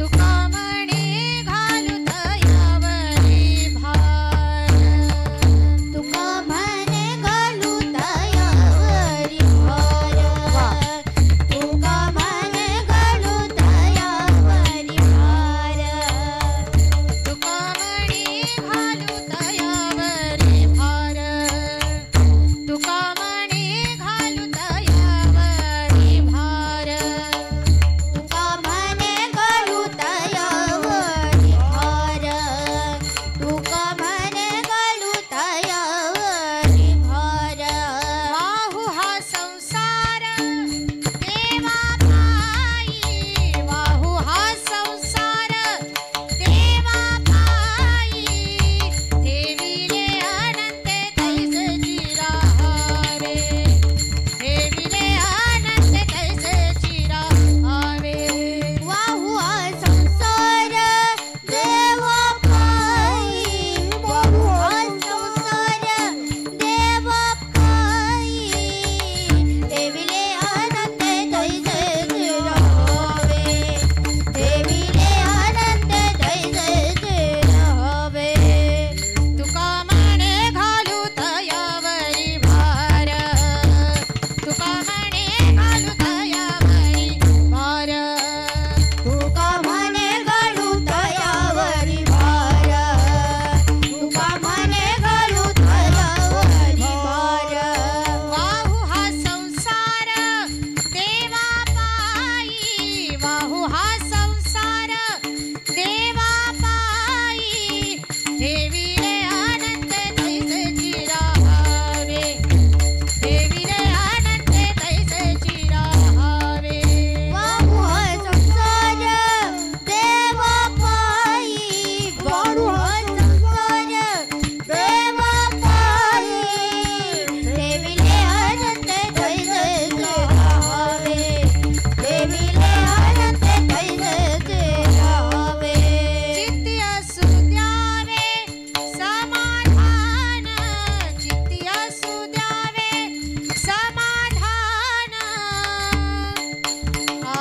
तुका म्हणे घालू तयावरी भार, तुका म्हणे घालू तयावरी भार, तुका म्हणे घालू तयावरी भार, तुका म्हणे घालू तयावरी भार, तुका म्हणे घालू तयावरी भार, तुका म्हणे घालू तयावरी भार, तुका म्हणे घालू तयावरी भार. वाहू हा संसार देवा पायी, वाहू हा संसार देवा पायी, ठेविले अनंते तैसची राहावे, ठेविले अनंते तैसची राहावे. वाहू हा संसार देवा पायी, वाहू हा संसार देवा पायी, ठेविले अनंते तैसेचे राहावे, ठेविले अनंते तैसेचे राहावे. तुका म्हणे घालू तयावरी भार, तुका म्हणे घालू तयावरी भार, तुका म्हणे घालू तयावरी भार, तुका म्हणे घालू तयावरी भार. वाहू हा संसार देवा पायी, वाहू हा संसार देवा पायी, ठेविले अनंत तैसची राहावे, ठेविले अनंत तैसची राहावे. वाहू हा संसार देवा पायी, वाहू हा संसार देवा पायी, ठेविले अनंत तैसेचे राहावे, ठेविले अनंत तैसेचे राहावे. चित्ती असू द्यावे समाधान, चित्ती असू द्यावे समाधान. आ,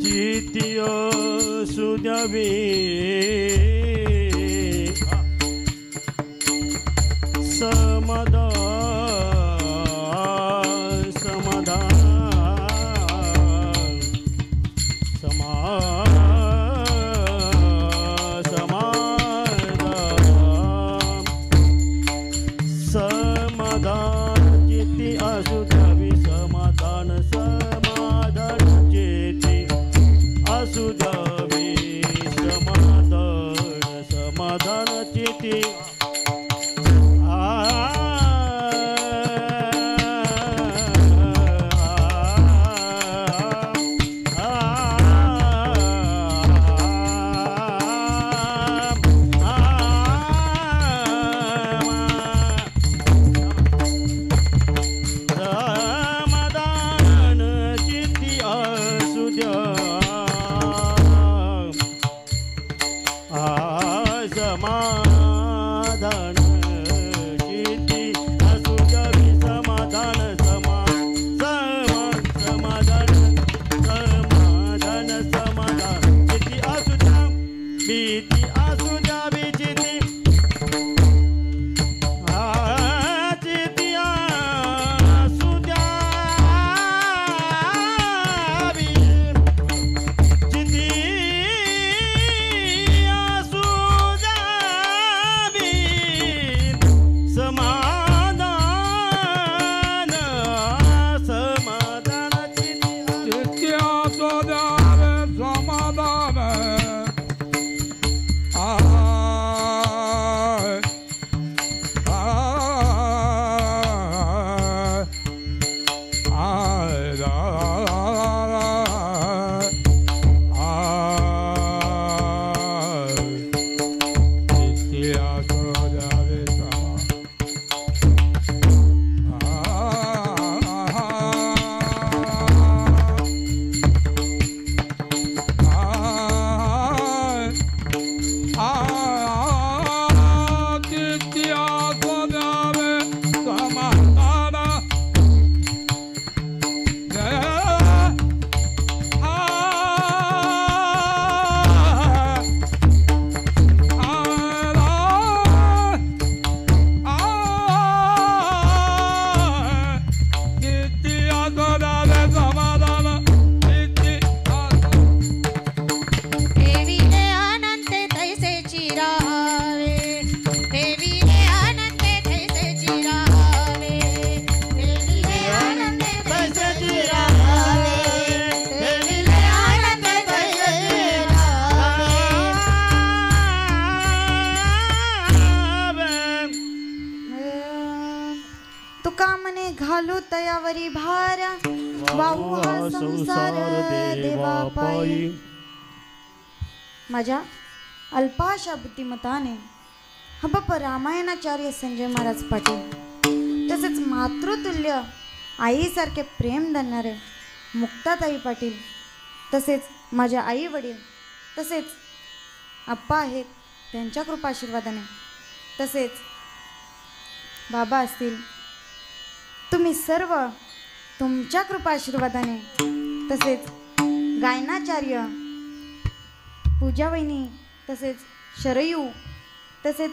चित्ती असू द्यावे समाधान, समाधान, समाधान, चित्ती असू द्यावी समाधान, समाधान, चित्ती असू द्यावी समाधान. तयावरी भार वाहू हा संसार देवा पायी. माझ्या अल्पाशा बुद्धिमताने हबप रामायणाचार्य संजय महाराज पाटील तसेच मातृतुल्य आईसारखे प्रेम धरणारे मुक्ताताई पाटील तसेच माझ्या आई वडील तसेच आप्पा आहेत त्यांच्या कृपाशीर्वादाने तसेच बाबा असतील तुम्ही सर्व तुमच्या कृपाशीर्वादाने तसेच गायनाचार्य पूजा वहिनी तसेच शरयू तसेच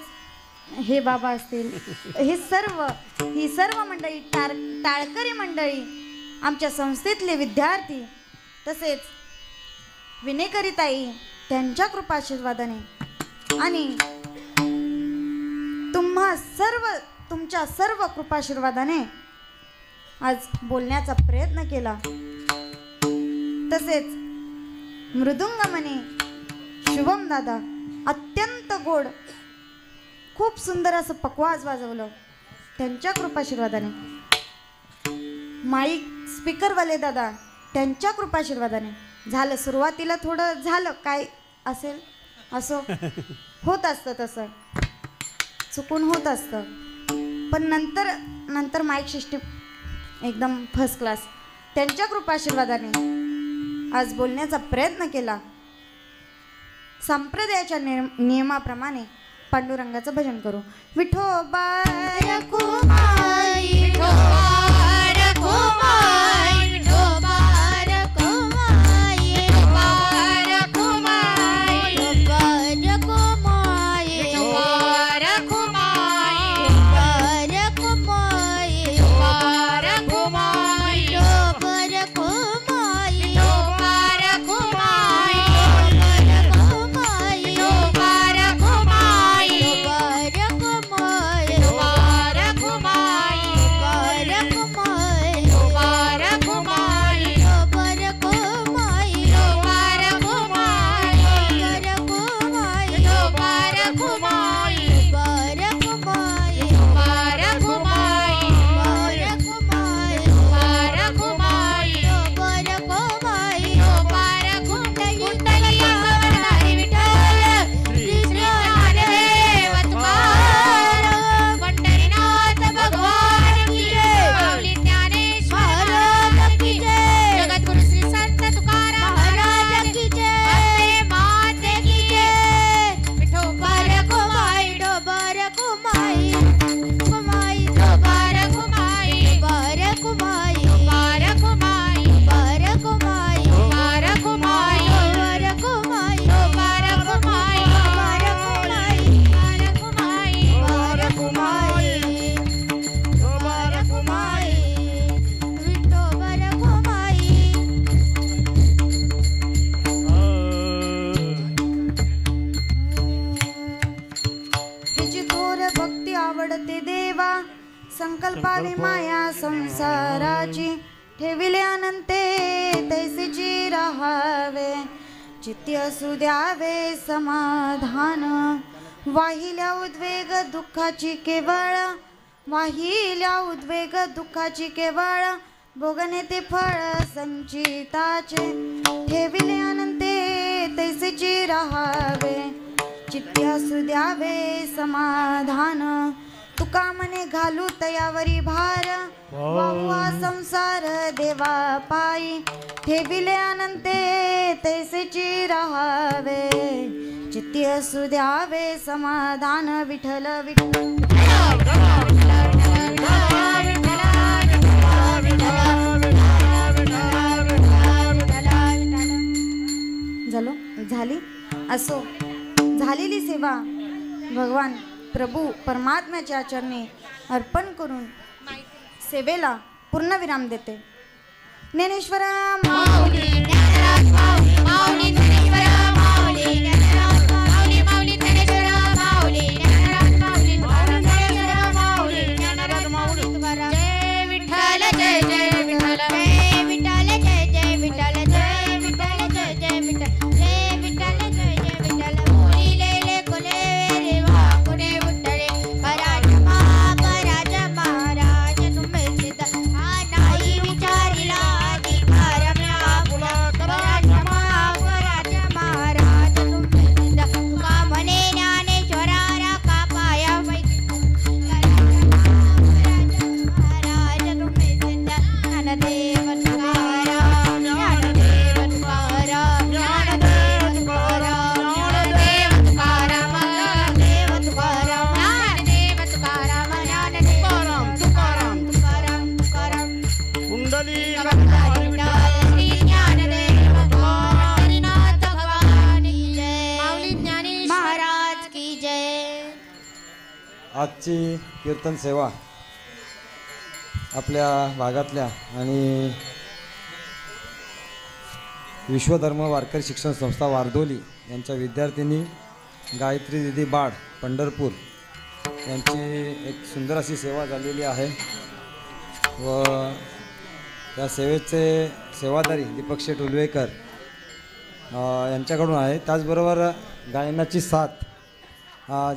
हे बाबा असतील ही सर्व मंडळी टाळकरी मंडळी आमच्या संस्थेतले विद्यार्थी तसेच विनेकरीताई त्यांच्या कृपाशीर्वादाने आणि तुमच्या सर्व कृपाशीर्वादाने आज बोलण्याचा प्रयत्न केला. तसेच मृदुंगमने शुभम दादा अत्यंत गोड खूप सुंदर असं पकवाज वाजवलं त्यांच्या कृपाशीर्वादाने. माईक स्पीकरवाले दादा त्यांच्या कृपाशीर्वादाने झालं. सुरुवातीला थोडं झालं काय असेल असो होत असतं तसं चुकून होत असतं पण नंतर माईक सिस्टीम एकदम फर्स्ट क्लास त्यांच्या कृपाशीर्वादाने आज बोलण्याचा प्रयत्न केला. संप्रदायाच्या नियमाप्रमाणे पांडुरंगाचं भजन करू. विठोबा रखुमाई विठोबा रखुमाई विठोबा रखुमाई विठोबा रखुमाई विठोबा रखुमाई विठोबा रखुमाई विठोबा रखुमाई विठोबा रखुमाई विठोबा रखुमाई विठोबा रखुमाई संकल्पाने माया संसाराची ठेविले अनंते तैसीची राहावे चित्ती असू द्यावे समाधान वाहिल्या उद्वेग दुःखाची केवळ वाहिल्या उद्वेग दुःखाची केवळ भोगणे ते फळ संचिताचे ठेविले अनंते तैसीची राहावे चित्ती असू द्यावे समाधान तुका मने घालू तयावरी भार वाहुआ संसार देवा पायी ठेविले अनंते तैसेची राहावे चित्ती असू द्यावे समाधान विठ्ठल विठ्ठल झाली असो झालेली सेवा भगवान प्रभू परमात्म्याच्या चरणी अर्पण करून सेवेला पूर्णविराम देते. ज्ञानेश्वर माऊली ज्ञानराज माऊली माऊली ज्ञानेश्वर माऊली ज्ञानराज माऊली माऊली ज्ञानेश्वर माऊली ज्ञानराज माऊली ज्ञानेश्वर माऊली ज्ञानराज माऊली जय विठ्ठल जय जय विठ्ठल जय विठ्ठल जय जय विठ्ठल जय विठ्ठल जय जय विठ्ठल जय विठ्ठल जय जय विठ्ठल मोरी लेले कोले रे वा कोणे विठ्ठले पराजमा पराज महाराज तुम्ही सिद्ध हा नाही आजची कीर्तन सेवा आपल्या भागातल्या आणि विश्वधर्म वारकरी शिक्षण संस्था वारदोली यांच्या विद्यार्थिनी गायत्री दिदी बाळ पंढरपूर यांची एक सुंदर अशी सेवा झालेली आहे व त्या सेवेचे सेवादारी दीपक शेठ उलवेकर यांच्याकडून आहे. त्याचबरोबर गायनाची साथ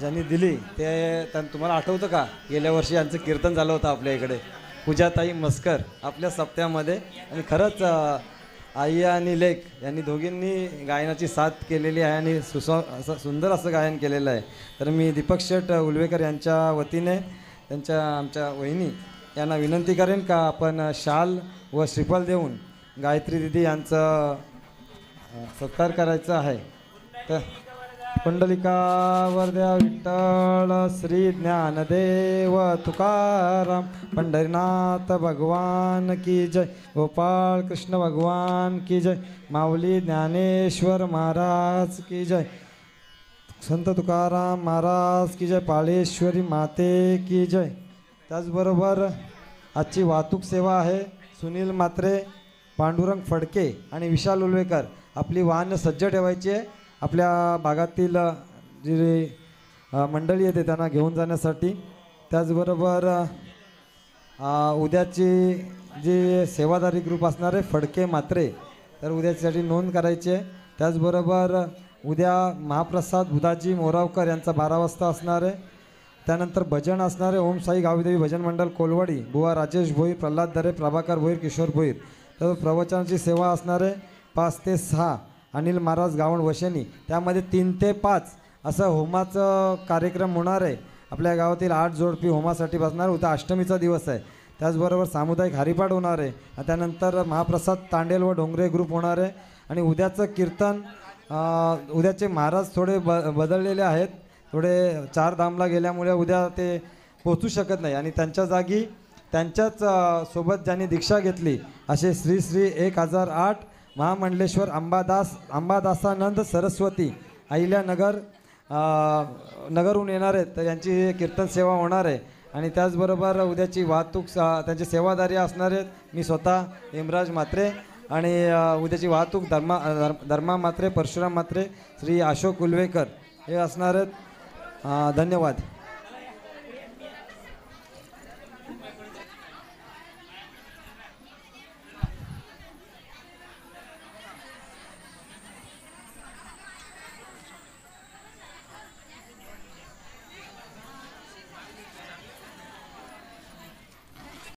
ज्यांनी दिली ते तुम्हाला आठवतं का, गेल्या वर्षी यांचं कीर्तन झालं होतं आपल्या इकडे, पूजाताई मस्कर आपल्या सप्त्यामध्ये. आणि खरंच आई आणि लेक यांनी दोघींनी गायनाची साथ केलेली आहे आणि असं सुंदर असं गायन केलेलं आहे. तर मी दीपक शेठ उलवेकर यांच्या वतीने आमच्या वहिनी यांना विनंती करेन का आपण शाल व श्रीफल देऊन गायत्री दिदी यांचं सत्कार करायचा आहे. तर पुंडलिका वरद्या विठ्ठल श्री ज्ञानदेव तुकाराम पंढरीनाथ भगवान की जय, गोपाळ कृष्ण भगवान की जय, माऊली ज्ञानेश्वर महाराज की जय, संत तुकाराम महाराज की जय, पाळेश्वरी माते की जय. त्याचबरोबर आजची वाहतूक सेवा आहे. सुनील म्हात्रे, पांडुरंग फडके आणि विशाल उलवेकर आपली वाहनं सज्ज ठेवायची आहे आपल्या भागातील जी मंडळी येते त्यांना घेऊन जाण्यासाठी. त्याचबरोबर उद्याची जी सेवादारी ग्रुप असणार आहे फडके म्हात्रे, तर उद्याच्यासाठी नोंद करायची आहे. त्याचबरोबर उद्या महाप्रसाद बुधाजी मोरावकर यांचा 12 वाजता असणार आहे. त्यानंतर भजन असणारे ओम साई गावीदेवी भजन मंडळ कोलवाडी, बुवा राजेश भोईर, प्रल्हाद दरे, प्रभाकर भोईर, किशोर भोईर. तर प्रवचनाची सेवा असणारे 5 ते 6 अनिल महाराज गावण वशेनी. त्यामध्ये 3 ते 5 असं होमाचं कार्यक्रम होणार आहे. आपल्या गावातील 8 जोडपी होमासाठी बसणार. उद्या अष्टमीचा दिवस आहे. त्याचबरोबर सामुदायिक हरिपाठ होणार आहे. त्यानंतर महाप्रसाद तांडेल व डोंगरे ग्रुप होणार आहे. आणि उद्याचं कीर्तन उद्याचे महाराज थोडे बदललेले आहेत, थोडे 4 धामला गेल्यामुळे उद्या ते पोचू शकत नाही आणि त्यांच्या जागी त्यांच्याच सोबत ज्यांनी दीक्षा घेतली असे श्री श्री 1008 महामंडलेश्वर अंबादासानंद सरस्वती अहिल्यानगर नगरहून येणार आहेत. तर यांची कीर्तन सेवा होणार आहे. आणि त्याचबरोबर उद्याची वाहतूक त्यांची सेवादारी असणार आहेत. मी स्वतः हेमराज म्हात्रे आणि उद्याची वाहतूक धर्मा म्हात्रे, परशुराम म्हात्रे, श्री अशोक उलवेकर हे असणार आहेत. धन्यवाद.